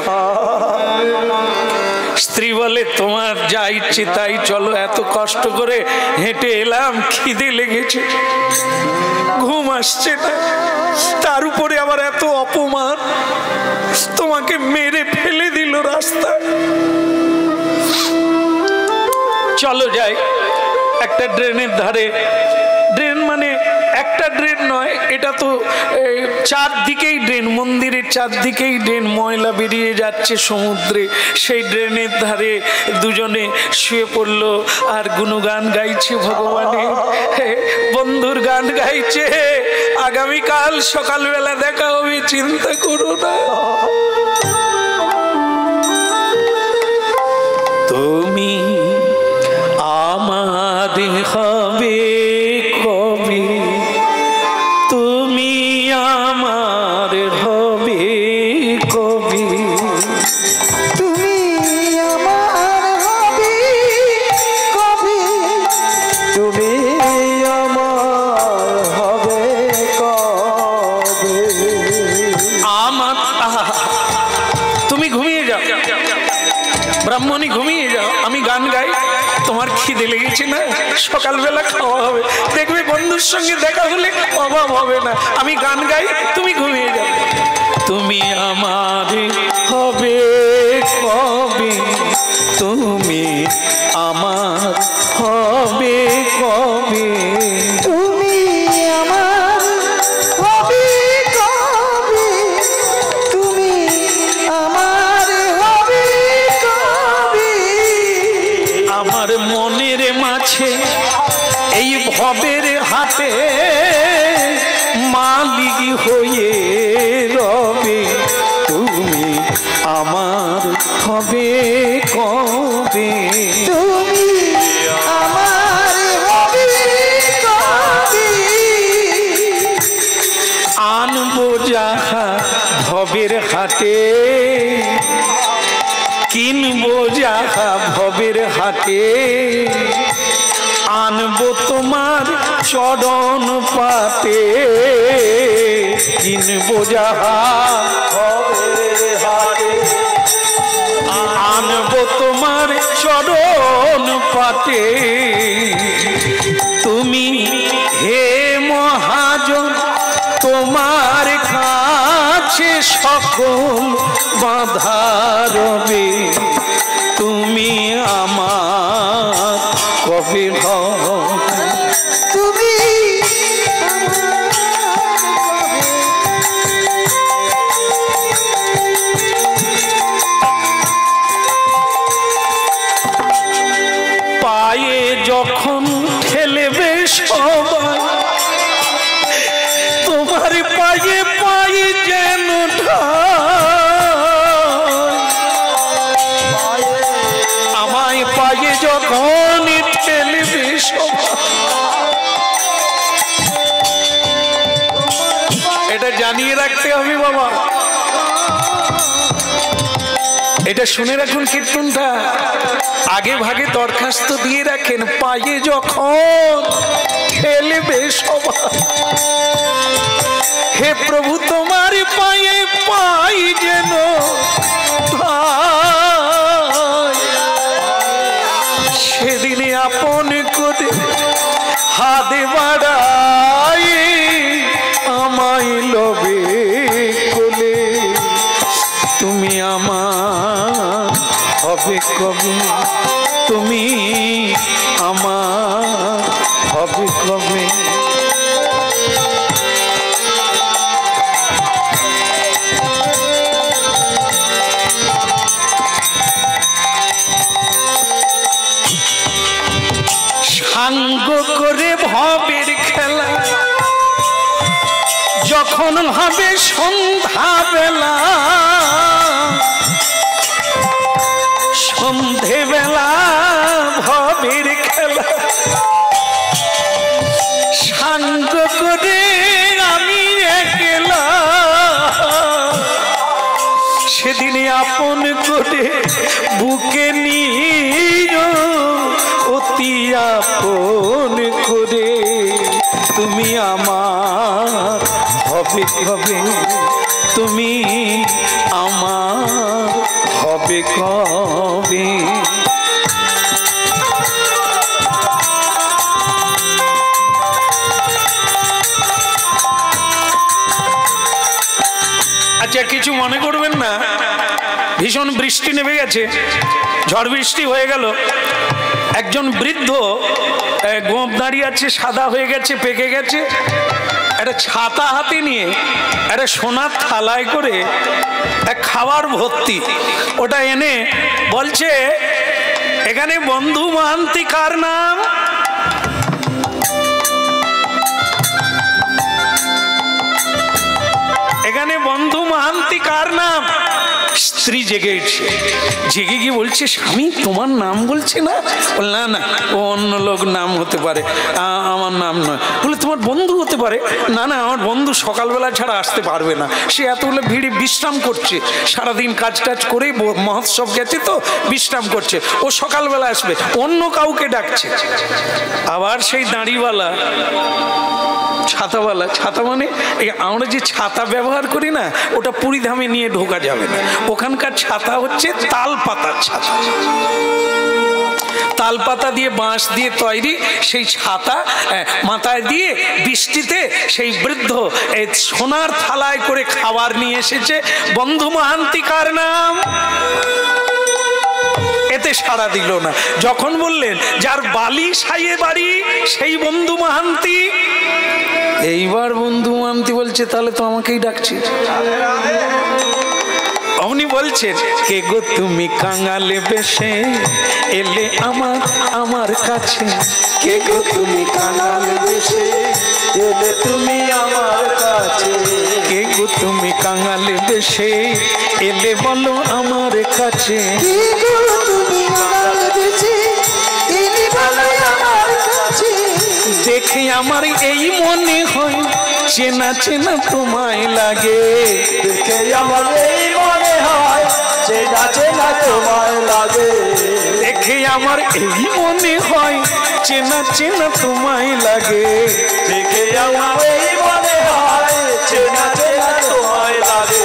স্ত্রী বলে তোমার যা ইচ্ছে তাই চলো, এত কষ্ট করে হেঁটে এলাম, খিদে লেগেছে, ঘুম আসছে না, তার উপরে আবার এত অপমান, তোমাকে মেরে ফেলে দিল রাস্তায়, চলো যাই একটা ড্রেনের ধারে। ড্রেন মানে একটা ড্রেন নয়, এটা তো চারদিকেই ড্রেন, মন্দিরের চারদিকেই ড্রেন, ময়লা বেরিয়ে যাচ্ছে সমুদ্রে। সেই ড্রেনের ধারে দুজনে শুয়ে পড়লো আর গুণগান গাইছে ভগবানের। বন্ধুর গান গাইছে, আগামীকাল সকালবেলা দেখা হবে, চিন্তা করো না। তুমি আমাদের হবে কবে, তুমি আমার হবে কবে, তুমি আমার হবে কবে, তুমি আমার হবে কবে। আমার তুমি ঘুমিয়ে যাও, ব্রাহ্মণী ঘুমিয়ে যাও, আমি গান গাই, তোমার খিদে লেগেছে না, সকালবেলা খাওয়া হবে, দেখবে বন্ধুর সঙ্গে দেখা হলে অভাব হবে না, আমি গান গাই, তুমি ঘুমিয়ে যাও। তুমি আমার হবে কবে, তুমি আমার হবে কবে, তুমি আমার হবে কবে, তুমি আমার হবে কবে। আমার মনের মাঝে এই ভবের হাটে মালিক হয়ে রবে, তুমি আমার হবে কবে, তুমি আমার হবে কবে। আনবো যাহা ভবের হাটে, কিনবো যাহা ভবের হাটে, আনবো তোমার চরণ পাতে, কিনবো যাহা ভবের হাটে, আনবো তোমার চরণ পাতে। তুমি হে মহাজন তোমার কাছে সকল বাধা রবে, তুমি আমার কবে হবে, তুমি পায়ে যখন ঠেলবে সবাই, তোমার পায়ে পায়ে যেন ঠাই, আমায় পায়ে যখন ঠেলবে সবাই, এটা জানিয়ে রাখতে হবে বাবা, এটা শুনে রাখুন কীর্তনটা, আগে ভাগে দরখাস্ত দিয়ে রাখেন, পায়ে যখন ঠেলবে সবাই, হে প্রভু তোমার পায়ে পাই যেন ঠাই, সেদিনে আপন করে হাতে বাড়াই আমায় লবে কোলে, তুমি আমার হবে কবে, তুমি আমার হবে কবে। সাঙ্গ করে ভবের খেলা যখন হবে সন্ধ্যা বেলা, সন্ধে বেলা ভবের খেলা, সাঙ্গ করে আমি একলা, সেদিনে আপন করে বুকে নিয়ে অতি আপন করে, তুমি আমার হবে কবে, তুমি আমার হবে কবে কবে। আচ্ছা, কিছু মনে করবেন না, ভীষণ বৃষ্টি নেমে গেছে, ঝড় বৃষ্টি হয়ে গেল। একজন বৃদ্ধ গোঁফ দাঁড়িয়ে আছে, সাদা হয়ে গেছে, পেকে গেছে, একটা ছাতা হাতে নিয়ে একটা সোনার থালায় করে এক খাবার ভর্তি, ওটা এনে বলছে, এখানে বন্ধু মহান্তি কার নাম? এখানে বন্ধু মহান্তি কার নাম? স্ত্রী জেগে উঠছে, জেগে গিয়ে বলছে, স্বামী তোমার নাম বলছে না? বল না না, ও অন্য লোক নাম হতে পারে, আমার নাম নয়। বলে তোমার বন্ধু হতে পারে? না না, আমার বন্ধু সকালবেলা ছাড়া আসতে পারবে না, সে এতগুলো ভিড়ে বিশ্রাম করছে, সারাদিন কাজ টাজ করে মহোৎসব গেছে তো বিশ্রাম করছে, ও সকালবেলা আসবে, অন্য কাউকে ডাকছে। আবার সেই দাঁড়িওয়ালা, ছাতাওয়ালা, ছাতা মানে আমরা যে ছাতা ব্যবহার করি না, ওটা পুরীধামে নিয়ে ঢোকা যাবে না, ওখানকার ছাতা হচ্ছে তাল পাতার ছাতা, তাল পাতা দিয়ে বাঁশ দিয়ে তৈরি সেই ছাতা মাথায় দিয়ে বৃষ্টিতে সেই বৃদ্ধ এই সোনার থালায় করে খাবার নিয়ে এসেছে। বন্ধু মহান্তি কার নাম? এতে সাড়া দিল না। যখন বললেন যার বালি সাইয়ে বাড়ি সেই বন্ধু মহান্তি, এইবার বন্ধু মহান্তি বলছে, তাহলে তো আমাকেই ডাকছে। অমনি বলছেন, কে গো তুমি কাঙালে বেশে এলে আমার কাছে, কে গো তুমি কাঙালে বেশে এলে তুমি আমার কাছে, কে গো তুমি কাঙালে বেশে এলে বলো আমার কাছে, কে গো তুমি কাঙালে বেশে এলে বলো আমার কাছে। দেখে আমার এই মনে হয় চেনা চেনা তোমায় লাগে, দেখে আমার এই মনে হয় চেনা চেনা তোমায় লাগে, দেখে আমার এই মনে হয় চেনা চেনা তোমায় লাগে, দেখে আমার এই মনে হয় চেনা চেনা তোমায় লাগে।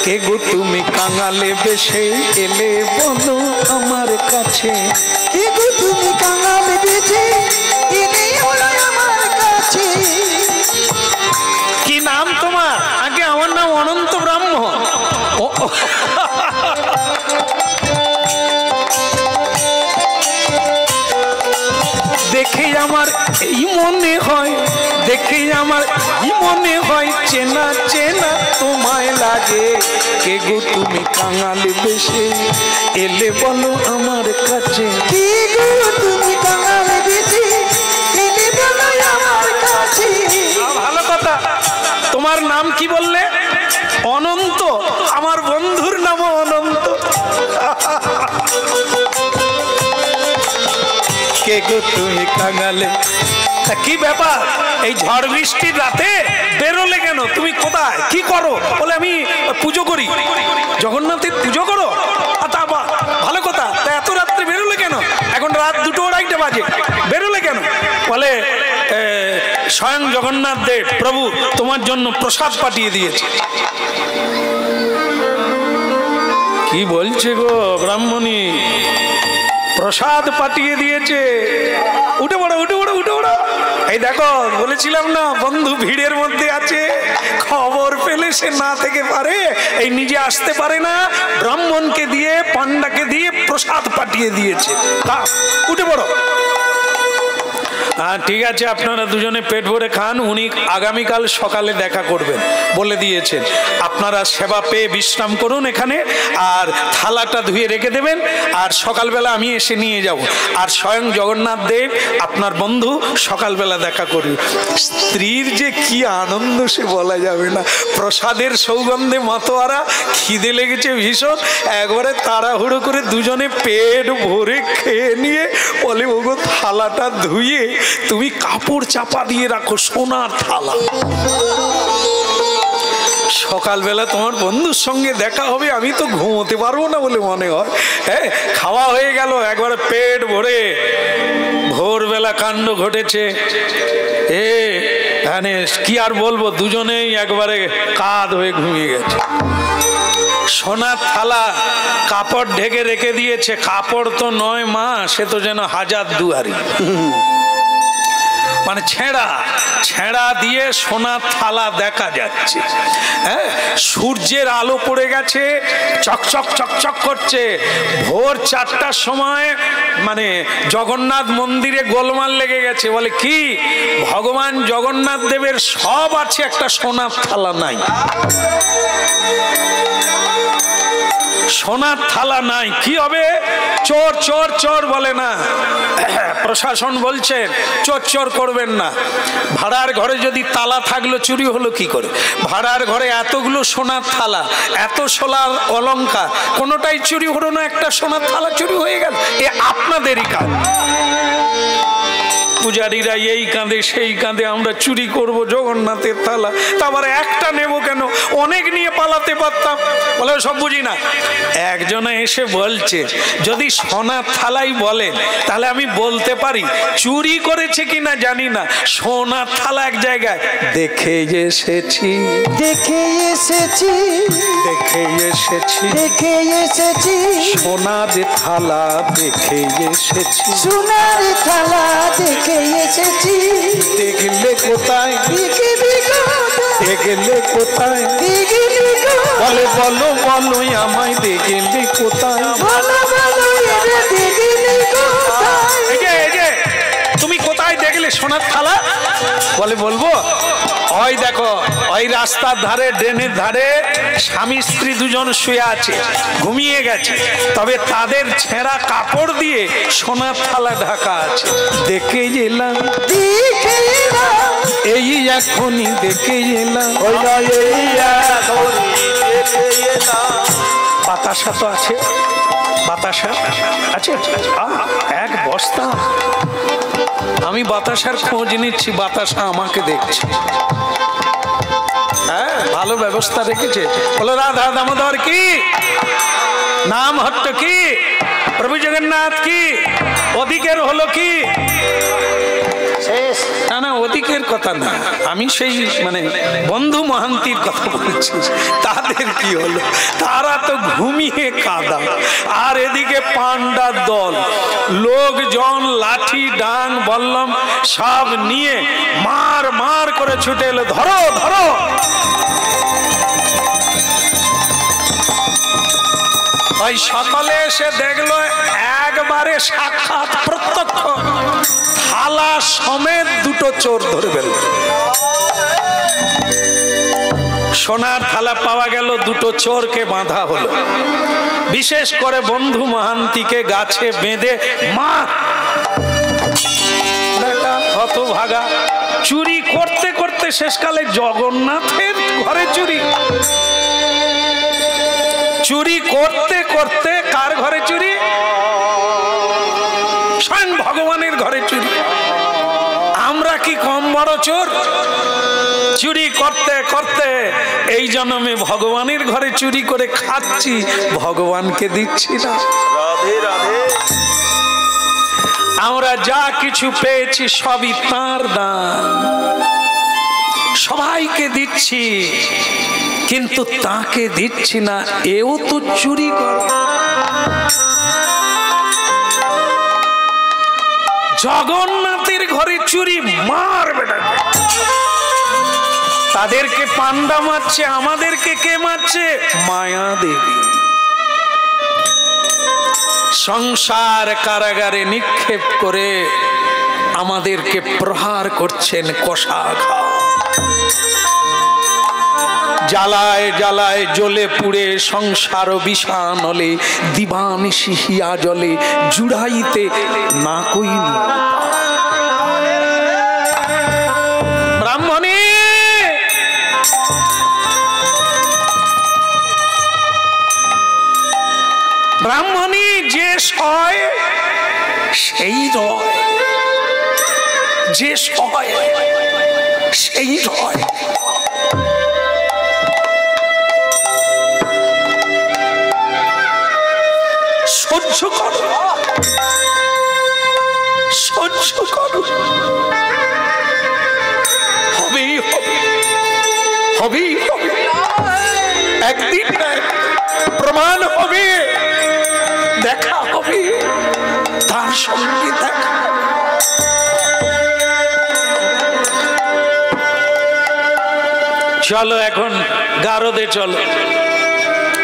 কে গো তুমি কাঙালে বেশে এলে বলো আমার কাছে, কে গো তুমি কাঙালে বেশে এলে বলো আমার কাছে। কি নাম তোমার? আগে আমার নাম অনন্ত ব্রাহ্মণ। দেখে আমার এই মনে হয়, দেখে আমার এই মনে হয় চেনা চেনা তোমায় লাগে, কে গো তুমি কাঙালে বেশে এলে বলো আমার কাছে, কে গো তুমি কাঙালে বেশে এলে বলো আমার কাছে। ভালো কথা। তোমার নাম কি বললে? অনন্ত। আমার বন্ধুর নামও অনন্ত। কে গো তুমি কাঙালে, তা কি ব্যাপার? এই ঝড় বৃষ্টির রাতে বেরোলে কেন? তুমি কোথায়, কি করো? বলে আমি পুজো করি। জগন্নাথের পুজো করো? তা ভালো কথা। তা এত রাত্রে বেরোলে কেন? এখন রাত 2:02 বাজে, বেরোলে কেন? বলে স্বয়ং জগন্নাথ দেব প্রভু তোমার জন্য প্রসাদ পাঠিয়ে দিয়েছে। কি বলছে গো ব্রাহ্মণী? প্রসাদ পাঠিয়ে দিয়েছে? উঠে পড়ো, উঠে পড়ো, উঠে পড়ো। এই দেখো, বলেছিলাম না বন্ধু ভিড়ের মধ্যে আছে, খবর পেলে সে না থেকে পারে, এই নিজে আসতে পারে না, ব্রাহ্মণকে দিয়ে পান্ডাকে দিয়ে প্রসাদ পাঠিয়ে দিয়েছে। তা উঠে পড়ো। হ্যাঁ ঠিক আছে, আপনারা দুজনে পেট ভরে খান, উনি আগামীকাল সকালে দেখা করবেন বলে দিয়েছেন। আপনারা সেবা পেয়ে বিশ্রাম করুন এখানে, আর থালাটা ধুয়ে রেখে দেবেন, আর সকালবেলা আমি এসে নিয়ে যাব। আর স্বয়ং জগন্নাথ দেব আপনার বন্ধু সকালবেলা দেখা করবে। স্ত্রীর যে কি আনন্দ সে বলা যাবে না। প্রসাদের সৌগন্ধে মাতোয়ারা, খিদে লেগেছে ভীষণ, একবারে তাড়াহুড়ো করে দুজনে পেট ভরে খেয়ে নিয়ে বলে, ওগো থালাটা ধুয়ে তুমি কাপড় চাপা দিয়ে রাখো, সোনার থালা। সকালবেলা তোমার বন্ধুর সঙ্গে দেখা হবে, আমি তো ঘুমোতে পারবো না বলে মনে হয়। হ্যাঁ, খাওয়া হয়ে গেল একবারে পেট ভরে। ভোরবেলা কাণ্ড ঘটেছে। মানে কি আর বলবো, দুজনেই একবারে কাঁধ হয়ে ঘুমিয়ে গেছে। সোনার থালা কাপড় ঢেকে রেখে দিয়েছে। কাপড় তো নয় মা, সে তো যেন হাজার দুয়ারি, মানে ছেঁড়া ছেঁড়া দিয়ে সোনার থালা দেখা যাচ্ছে। হ্যাঁ, সূর্যের আলো পড়ে গেছে, চকচক চকচক করছে। ভোর 4টার সময় মানে জগন্নাথ মন্দিরে গোলমাল লেগে গেছে। বলে কি, ভগবান জগন্নাথ দেবের সব আছে, একটা সোনার থালা নাই। সোনার থালা নাই, কি হবে? চোর চোর চোর বলে না, প্রশাসন বলছেন চোর চোর করবেন না। ভাড়ার ঘরে যদি তালা থাকলো, চুরি হলো কি করে? ভাড়ার ঘরে এতগুলো সোনার থালা, এত সোনার অলংকার, কোনোটাই চুরি হলো না, একটা সোনার থালা চুরি হয়ে গেল। এ আপনাদেরই কাজ। পূজারীরা এই কাঁদে সেই কাঁদে, আমরা চুরি করব জগন্নাথের থালা, তারপরে একটা নেব কেন, অনেক নিয়ে পালাতে পারতাম। বলে সব বুঝি না। একজনে এসে বলছে, যদি সোনার থালাই বলেন তাহলে আমি বলতে পারি, চুরি করেছে কিনা জানি না, সোনার থালা এক জায়গায় দেখে এসেছি, দেখে এসেছি, দেখে এসেছি, দেখে এসেছি, সোনার থালা দেখে এসেছি, সোনার থালা দেখে এসেছি। দেখলে কোথায়, দেখলে কোথায়, বলে বলো বলো আমায় দেখলে কোথায়, তুমি কোথায় দেখলে সোনার থালা? বলে বলবো, ওই দেখো ওই রাস্তার ধারে, ড্রেনের ধারে স্বামী স্ত্রী দুজন শুয়ে আছে, ঘুমিয়ে গেছে, তবে তাদের ছেঁড়া কাপড় দিয়ে সোনার থালা ঢাকা আছে। দেখে এলাম, এই এখনই দেখে এলাম, বাতাসা তো আছে, বাতাসা আছে, এক বস্তা। আমি বাতাসার খোঁজ নিচ্ছি, বাতাসা আমাকে দেখছে। হ্যাঁ, ভালো ব্যবস্থা রেখেছে। বলো রাধা দামোদর কি নাম, হট্ট কি, প্রভু জগন্নাথ কি, ওদিকের হলো কি? না না, ওদিকের কথা না, আমি সেই মানে বন্ধু মহান্তির কথা বলছি। তাদের কি হলো? তারা তো ঘুমিয়ে কাঁদা, আর এদিকে পান্ডার দল, লোকজন লাঠি ডাং বললাম সব নিয়ে মার মার করে ছুটে এলো, ধরো ধরো। ওই সকালে এসে দেখলো একবারে সাক্ষাৎ প্রত্যক্ষ, থালা সমেত দুটো চোর ধরে ফেলল। সোনার থালা পাওয়া গেল, দুটো চোরকে বাঁধা হলো। বিশেষ করে বন্ধু মহান্তিকে গাছে বেঁধে মা হতভাগা, চুরি করতে করতে শেষকালে জগন্নাথের ঘরে চুরি, চুরি করতে করতে কার ঘরে চুরি? স্বয়ং ভগবানের ঘরে চুরি। আমরা কি কম বড় চোর? চুরি করতে করতে এই জন্মে ভগবানের ঘরে চুরি করে খাচ্ছি, ভগবানকে দিচ্ছি না। রাধে রাধে। আমরা যা কিছু পেয়েছি সবই তাঁর দান, সবাইকে দিচ্ছি, কিন্তু তাকে দিচ্ছি না, এও তো চুরি করে। জগন্নাথের ঘরে চুরি, মার বেটা। তাদেরকে পান্ডা মারছে, আমাদেরকে কে মারছে? মায়া দেবী। সংসার কারাগারে নিক্ষেপ করে আমাদেরকে প্রহার করছেন কষাঘাত। জ্বালায় জ্বালায় জ্বলে পুড়ে সংসার বিষানলে, দিবানিশি হিয়া জলে জুড়াইতে না কইনি। ব্রাহ্মণী ব্রাহ্মণী যে সয় সেই রয়, যে সয় সেই রয়। সহ্য করো, সহ্য করো, হবেই হবে, হবেই হবে, একদিন প্রমাণ হবে চলো এখন গারদে চলো,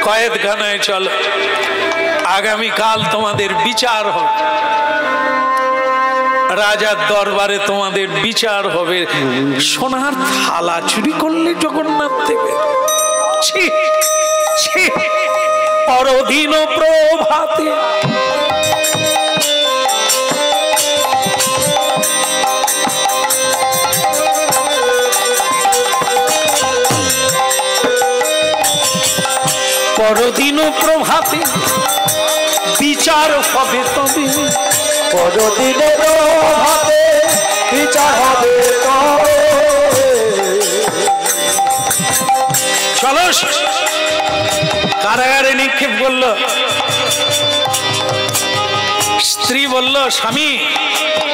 কয়েদখানায় চলো, আগামীকাল তোমাদের বিচার হবে, রাজার দরবারে তোমাদের বিচার হবে। সোনার থালা চুরি করলে জগন্নাথ দেবে, ছি ছি, পরদিন প্রভাতে পরদিন প্রভাতে বিচার হবে তবে, পরদিন প্রভাতে বিচার হবে তবে। চলো কারাগারে নিক্ষেপ করলো। স্ত্রী বলল, স্বামী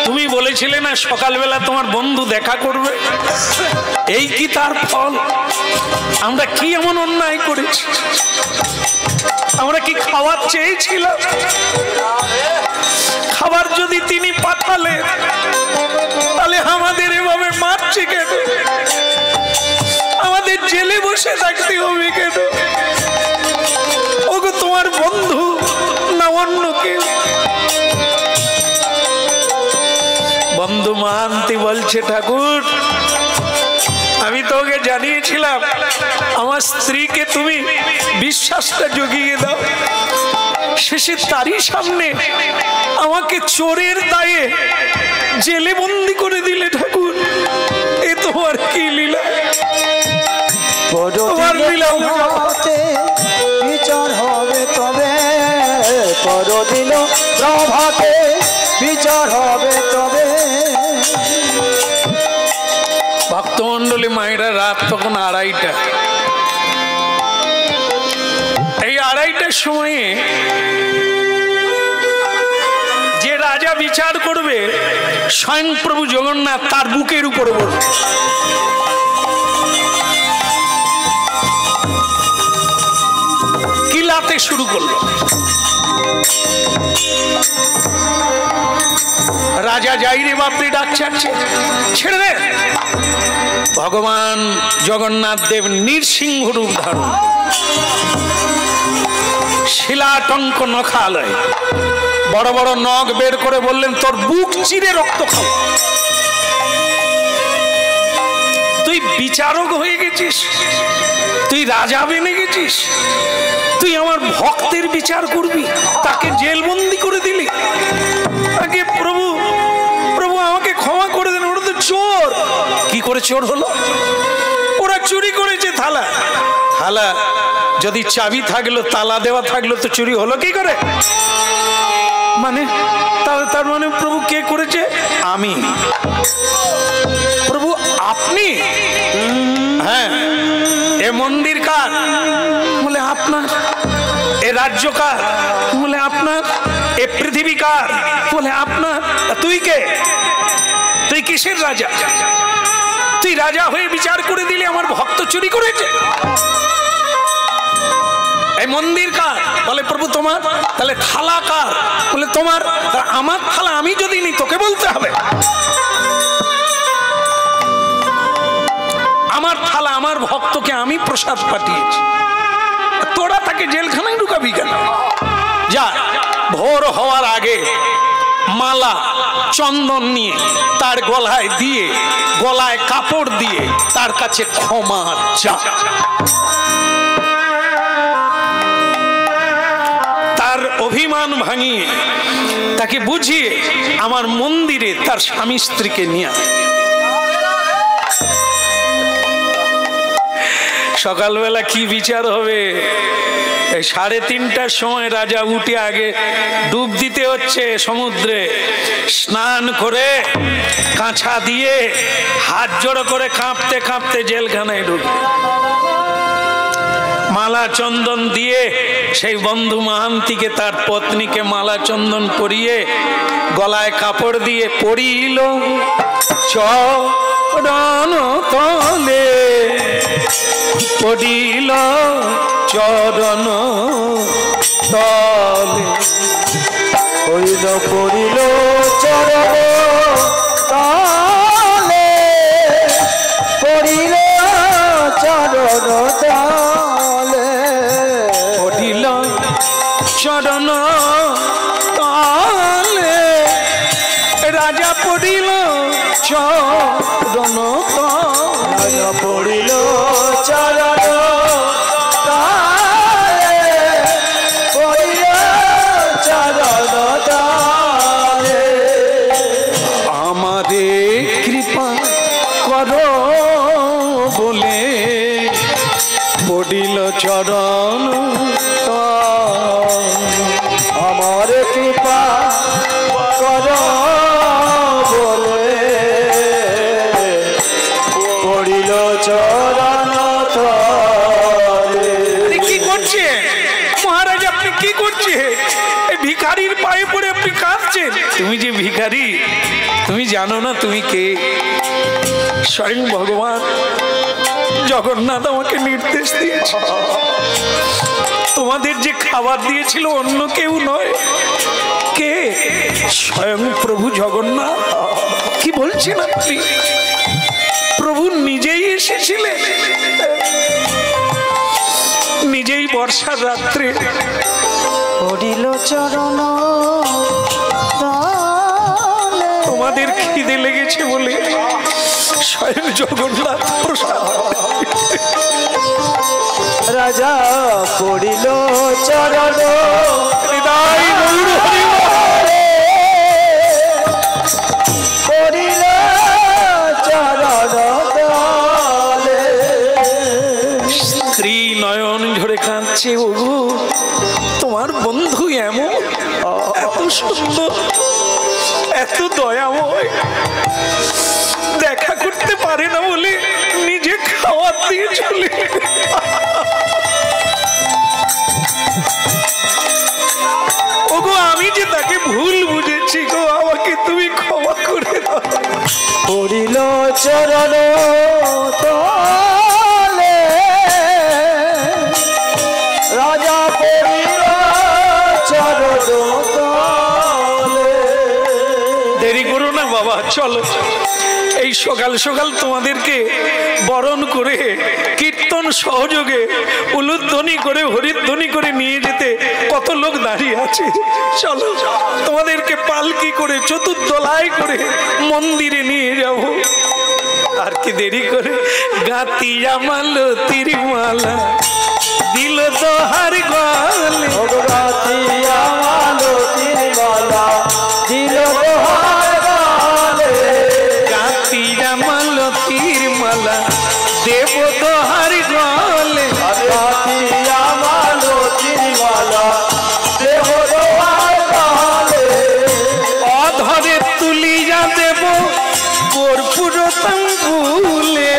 তুমি বলেছিলে না সকালবেলা তোমার বন্ধু দেখা করবে, এই কি তার ফল? আমরা কি এমন অন্যায় করেছি? আমরা কি খাওয়ার চেয়েছিলাম? খাবার যদি তিনি পাঠালেন তাহলে আমাদের এভাবে মারছে কেন? আমাদের জেলে বসে থাকতে হবে কেন? ওগো তোমার বন্ধু না অন্য কেউ? বন্ধু মহান্তি বলছে, ঠাকুর আমি তোকে জানিয়েছিলাম আমার স্ত্রীকে তুমি বিশ্বাসটা জুগিয়ে দাও, শেষে তারই সামনে আমাকে চোরের দায়ে জেলে বন্দি করে দিলে। ঠাকুর এ তোমার কি লীলা? তোমার লীলা বিচার হবে তবে, পরদিন প্রভাতে বিচার হবে তবে। ভক্তমন্ডলী মায়েরা, রাত তখন 2:30। এই 2:30টার সময়ে যে রাজা বিচার করবে স্বয়ং প্রভু জগন্নাথ তার বুকের উপরে বসবে। কিলাতে শুরু করলো। রাজা যাই রে বাপরে ডাক ছাড়ছে, ছেড়ে দে। ভগবান জগন্নাথ দেব নৃসিংহ রূপ ধারণ, শিলাটঙ্ক নখালয়, বড় বড় নখ বের করে বললেন, তোর বুক চিরে রক্ত খাও। তুই বিচারক হয়ে গেছিস, তুই রাজা বেনে গেছিস, তুই আমার ভক্তের বিচার করবি, তাকে জেলবন্দি করে দিলি। আগে প্রভু প্রভু আমাকে ক্ষমা করে দেন, ওরা তো চোর। কি করে চোর হলো? ওরা চুরি করেছে থালা। থালা যদি চাবি থাকলো, তালা দেওয়া থাকলো, তো চুরি হলো কি করে? মানে তার মানে প্রভু কে করেছে? আমি। প্রভু আপনি? হ্যাঁ। এ মন্দির কার? বলে আপনার। এ রাজ্য কার? বলে আপনার। এ পৃথিবী কার? বলে আপনার। তুই কে? তুই কিসের রাজা? তুই রাজা হয়ে বিচার করে দিলি আমার ভক্ত চুরি করেছে? এই মন্দির কার? বলে প্রভু তোমার। তাহলে থালা কার? বলে তোমার। আমার থালা আমি যদি নি, তোকে বলতে হবে? আমার থালা, আমার ভক্তকে আমি প্রসাদ পাঠিয়েছি, তোরা তাকে জেলখানায় ঢুকাবি কেন? যা, ভোর হওয়ার আগে মালা চন্দন নিয়ে তার গলায় দিয়ে, গলায় কাপড় দিয়ে তার কাছে ক্ষমা চা। তার অভিমান ভাঙিয়ে, তাকে বুঝিয়ে আমার মন্দিরে তার স্বামী স্ত্রীকে নিয়ে। সকালবেলা কি বিচার হবে? 3:30টার সময় রাজা উঠে আগে ডুব দিতে হচ্ছে সমুদ্রে, স্নান করে কাঁচা দিয়ে হাত জড়ো করে কাঁপতে কাঁপতে জেলখানায় ঢুকে, মালা চন্দন দিয়ে সেই বন্ধু মহান্তিকে, তার পত্নীকে মালা চন্দন পরিয়ে, গলায় কাপড় দিয়ে পরিল চরণ তলে, পড়িল চরণ তলে, হইল পড়িল চরণ তলে, পড়িল চরণ চরণ তলে রাজা পড়িল চরণ রাজা পড়িল চরণ তলে পড়িল চরণ তলে আমারে কৃপা করো বলে পড়িল চরণ আমার কৃপা করো বলে পড়িল চরণ তলে। কি করছে মহারাজ? আপনি কি করছে? এই ভিখারির পায়ে পড়ে আপনি কাঁদছেন। তুমি যে ভিখারি, তুমি জানো না তুমি কে? স্বয়ং ভগবান জগন্নাথ আমাকে নির্দেশ দিয়েছে। তোমাদের যে খাবার দিয়েছিল অন্য কেউ নয়, কে? স্বয়ং প্রভু জগন্নাথ। কি বলছেন আপনি? প্রভু নিজেই এসেছিলেন, নিজেই বর্ষার রাত্রে পড়িল চরণ তোমাদের খিদে লেগেছে বলে স্বয়ং জগন্নাথ প্রসাদ রাজা পড়িল চরণ হৃদয় গৌর হরি পড়িল চরণ তলে। স্ত্রী নয়ন ঝরে কাঁদছে। ওগো তোমার বন্ধু এমন এত সুন্দর, এত দয়াময়, দেখা করতে পারে না বলে নিজে খাওয়ার দিয়ে চলে। ওগো আমি যে তাকে ভুল বুঝেছি গো, আমাকে তুমি ক্ষমা করে দাও। পড়িল চরণ তলে রাজা পড়িল চরণ তলে। দেরি করো না বাবা, চলো। এই সকাল সকাল তোমাদেরকে বরণ করে কীর্তন সহযোগে উলুধ্বনি করে হরিধ্বনি করে নিয়ে যেতে কত লোক দাঁড়িয়ে আছে। চলো তোমাদেরকে পালকি করে চতুর্দলায় করে মন্দিরে নিয়ে যাব। আর কি দেরি করে? গাতি আমালো তিরমালা দিল দোহার গলে, গাতি আমালো তিরমালা দিল দোহার গলে। গাতি আমালো তিরমালা দেব দোহার গলে, গাতি আমালো তিরমালা দেব দোহার গলে। অধরে তুলিয়া দেব কর্পূর তাম্বুলে,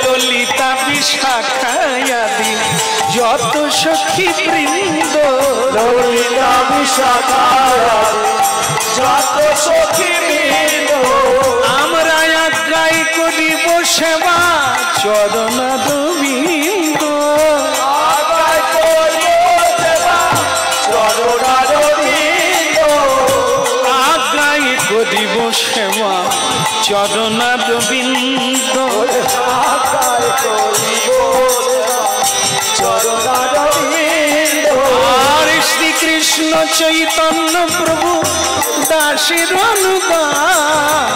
ললিতা বিশাখায়াদি যত সখী বৃন্দ, ললিতা বিশাখায়াদি যত সখী বৃন্দ। আমরা আজ্ঞাই করিব সেবা চরণারবিন্দ, আগায় করিব সেবা চরণারবিন্দ। আজ্ঞাই করিব সেবা চরণারবিন্দ। আগায় করিব সেবা চরণারবিন্দ। আর শ্রীকৃষ্ণ চৈতন্য প্রভু দাসের অনুদান,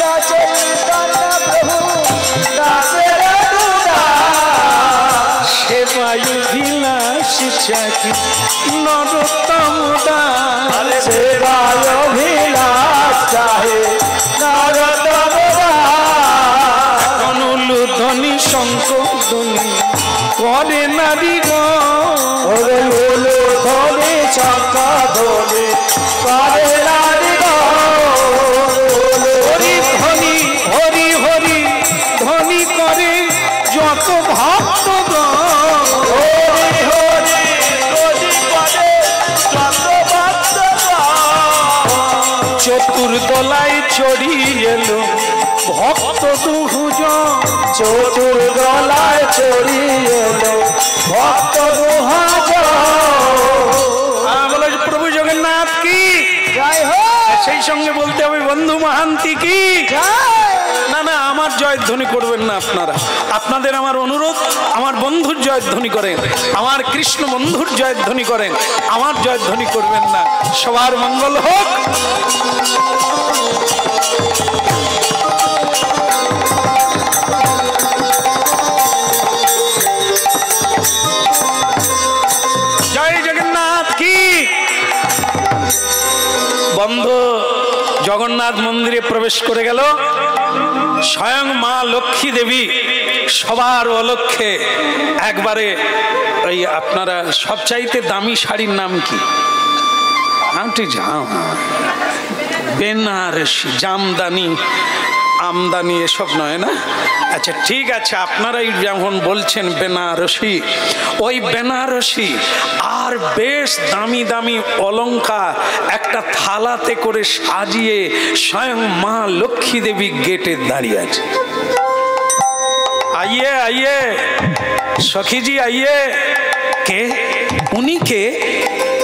চৈতন্য প্রভু দাসের অনুদান। সেবায় বিলাস চাকি নরোত্তম দান, সেবায় অভিলাষ চাহে নরোত্তম দাস। অনুলুধ্বনি শঙ্খ ধ্বনি করে নারীগণ, ওরে উলু ধ্বনি শঙ্খ ধ্বনি করে নারীগণ। হরি ধ্বনি হরি হরি ধ্বনি করে যত ভক্তগণ, হরি হরি ধ্বনি করে যত ভক্তগণ। চতুর্দলায় চড়ি এলো ভক্ত দুজন, চতুর্দলায় চড়ি এলো ভক্ত দুহাজার। বলো প্রভু জগন্নাথ কি জয় হোক। সেই সঙ্গে বলতে হবে বন্ধু মহান্তি কি। জয়। না না, আমার জয় জয়ধ্বনি করবেন না আপনারা। আপনাদের আমার অনুরোধ, আমার বন্ধুর জয়ধ্বনি করেন, আমার কৃষ্ণ বন্ধুর জয়ধ্বনি করেন, আমার জয়ধ্বনি করবেন না। সবার মঙ্গল হোক। জয় জগন্নাথ কি। বন্ধু জগন্নাথ মন্দিরে প্রবেশ করে গেল। স্বয়ং মা লক্ষ্মী দেবী সবার অলক্ষ্যে একবারে ওই আপনারা সবচাইতে দামি শাড়ির নাম কি? বেনারসি, জামদানি, আমদানি এসব নয় না? আচ্ছা ঠিক আছে, আপনারাই যেমন বলছেন বেনারসি, ওই বেনারসি আর বেশ দামি দামি অলংকার একটা থালাতে করে সাজিয়ে স্বয়ং মা লক্ষ্মী দেবী গেটে দাঁড়িয়ে আছে। आइए आइए सखी जी आइए। के उन्हीं के?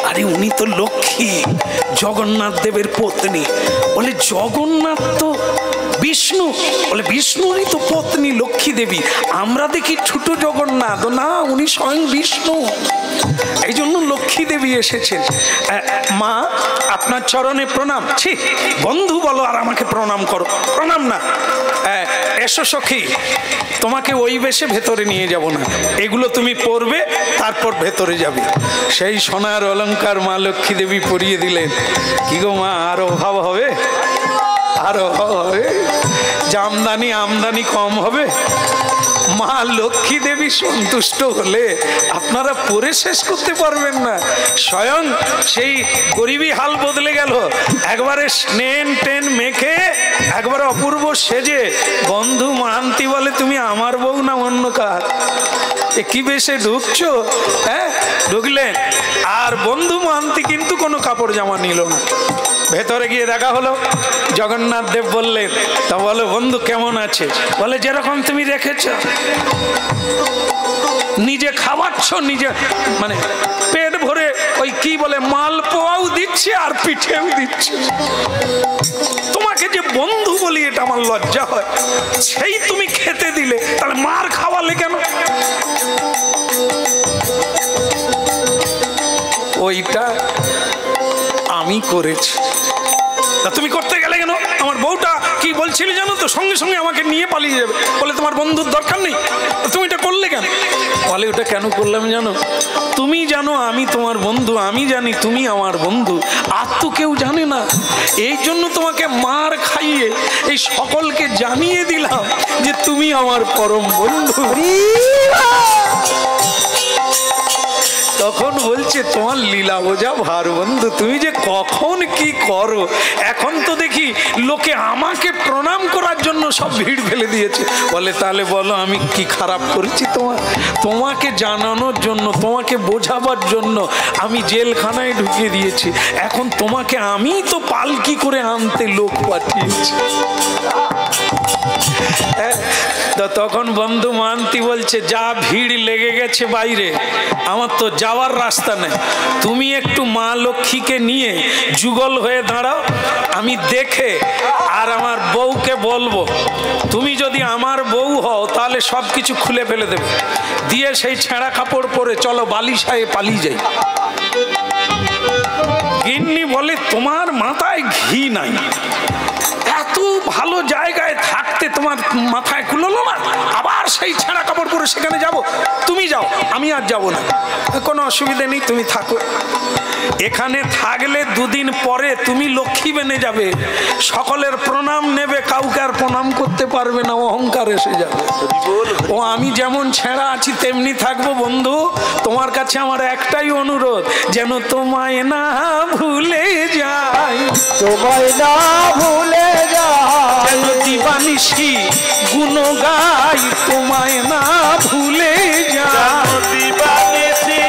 अरे उन्हीं तो लक्ष्मी जगन्नाथ देवेर पत्नी। बोले जगन्नाथ तो विष्णु। बोले विष्णुरই तो पत्नी लक्ष्मी देवी। আমরা দেখি ছোট জগন্নাথ, না উনি স্বয়ং বিষ্ণু। এই জন্য লক্ষ্মী দেবী এসেছেন। মা আপনার চরণে প্রণাম। ছি বন্ধু বলো আর আমাকে প্রণাম করো। প্রণাম না, এসো সখী, তোমাকে ওই বেশে ভেতরে নিয়ে যাব না, এগুলো তুমি পরবে তারপর ভেতরে যাবে। সেই সোনার অলংকার মা লক্ষ্মী দেবী পরিয়ে দিলেন। কি গো মা, আর অভাব হবে? আর অভাব হবে? জামদানি আমদানি কম হবে? মা লক্ষ্মী দেবী সন্তুষ্ট হলে আপনারা পরে শেষ করতে পারবেন না। স্বয়ং সেই গরিবী হাল বদলে গেল। একবারে স্নেন টেন মেখে একবারে অপূর্ব সেজে বন্ধু মাহান্তি বলে, তুমি আমার বউ না অন্য কার? কি বেশে ঢুকছো? হ্যাঁ ঢুকলেন। আর বন্ধু মাহান্তি কিন্তু কোনো কাপড় জামা নিল না। ভেতরে গিয়ে দেখা হলো, জগন্নাথ দেব বললেন, তা বলো বন্ধু কেমন আছে? বলে যেরকম তুমি রেখেছ। নিজে খাওয়াচ্ছ, নিজে মানে পেট ভরে ওই কি বলে মালপোয়াও দিচ্ছে আর পিঠেও দিচ্ছে। তোমাকে যে বন্ধু বলি এটা আমার লজ্জা হয়, সেই তুমি খেতে দিলে, তাহলে মার খাওয়ালে কেন? ওইটা আমি করেছি। তা তুমি করতে গেলে কেন? আমার বউটা কি বলছিলে জানো তো, সঙ্গে সঙ্গে আমাকে নিয়ে পালিয়ে যাবে। বলে তোমার বন্ধুর দরকার নেই, তুমি এটা করলে কেন? বলে ওটা কেন করলাম জানো? তুমি জানো আমি তোমার বন্ধু, আমি জানি তুমি আমার বন্ধু, আর তো কেউ জানে না। এই জন্য তোমাকে মার খাইয়ে এই সকলকে জানিয়ে দিলাম যে তুমি আমার পরম বন্ধু। তখন বলছে তোমার লীলা বোঝা ভার বন্ধু, তুমি যে কখন কি করো। এখন তো দেখি লোকে আমাকে প্রণাম করার জন্য সব ভিড় ফেলে দিয়েছে। বলে তাহলে বলো আমি কি খারাপ করেছি? তোমাকে জানানোর জন্য, তোমাকে বোঝাবার জন্য আমি জেলখানায় ঢুকিয়ে দিয়েছি। এখন তোমাকে আমি তো পালকি করে আনতে লোক পাঠিয়েছি। তখন বন্ধু মান্তি বলছে, যা ভিড় লেগে গেছে বাইরে, আমার তো যাওয়ার রাস্তা নেই। তুমি একটু মা লক্ষ্মীকে নিয়ে যুগল হয়ে দাঁড়াও, আমি দেখে আর আমার বউকে বলবো, তুমি যদি আমার বউ হও তাহলে সব কিছু খুলে ফেলে দেবে, দিয়ে সেই ছেঁড়া কাপড় পরে চলো বালিশায় পালিয়ে যাই। গিন্নি বলে তোমার মাথায় ঘি নাই, এত ভালো জায়গায় থাকতে তোমার মাথায় কুলোলো না, আবার সেই ছেঁড়া কাপড় পরে সেখানে যাব? তুমি যাও, আমি আর যাব না। কোনো অসুবিধা নেই, তুমি থাকো। এখানে থাকলে দুদিন পরে তুমি লক্ষ্মী বেনে যাবে, সকলের প্রণাম নেবে, কাউকে আর প্রণাম করতে পারবে না, অহংকার এসে যাবে। ও আমি যেমন ছেঁড়া আছি তেমনি থাকবো বন্ধু। তোমার কাছে আমার একটাই অনুরোধ, যেন তোমায় না ভুলে যাই, তোমায় না ভুলে যাই, যেন দিবানিশি গুণ গাই, তোমায় না ভুলে যাই, দিবানিশি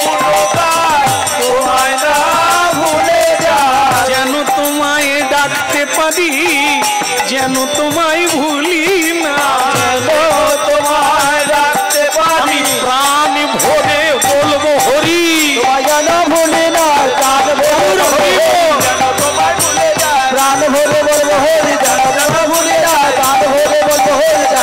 গুণ গাই, তোমায় না ভুলে যাই, যেন তোমায় ডাকতে পারি, যেন তোমায় ভুলি না, তোমায় ডাকতে পারি, আমি প্রাণ ভরে বলবো হরি, তোমায় যেন ভুলি না, প্রাণ ভরে হরি, যেন তোমায় ভুলে যাই, প্রাণ ভরে বলবো হরি, যেন ভুলি না, প্রাণ ভরে বলবো হরি।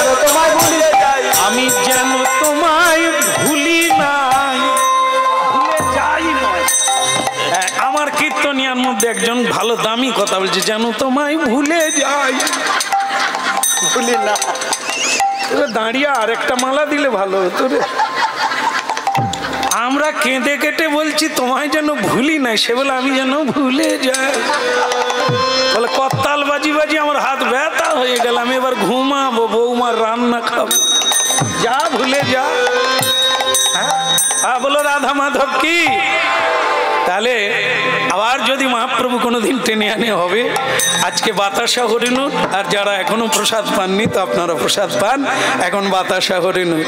ভালো দামি কথা বলছে, যেন তোমায় ভুলে যাই। ভুলি না। দাঁড়িয়ে আর একটা মালা দিলে ভালো হতো রে। আমরা কেঁদে কেটে বলছি তোমায় যেন ভুলি নাই, সে বলে আমি যেন ভুলে যাই। বলে করতাল বাজি বাজি আমার হাত ব্যথা হয়ে গেল, আমি এবার ঘুমাবো, বৌমার রান্না খাবো। যা ভুলে যা। হ্যাঁ বলো রাধা মাধব কি। তাহলে আবার যদি মহাপ্রভু কোনোদিন টেনে আনে হবে, আজকে বাতাসা হরিণুর, আর যারা এখনো প্রসাদ পাননি তো আপনারা প্রসাদ পান, এখন বাতাসা হরিণুর।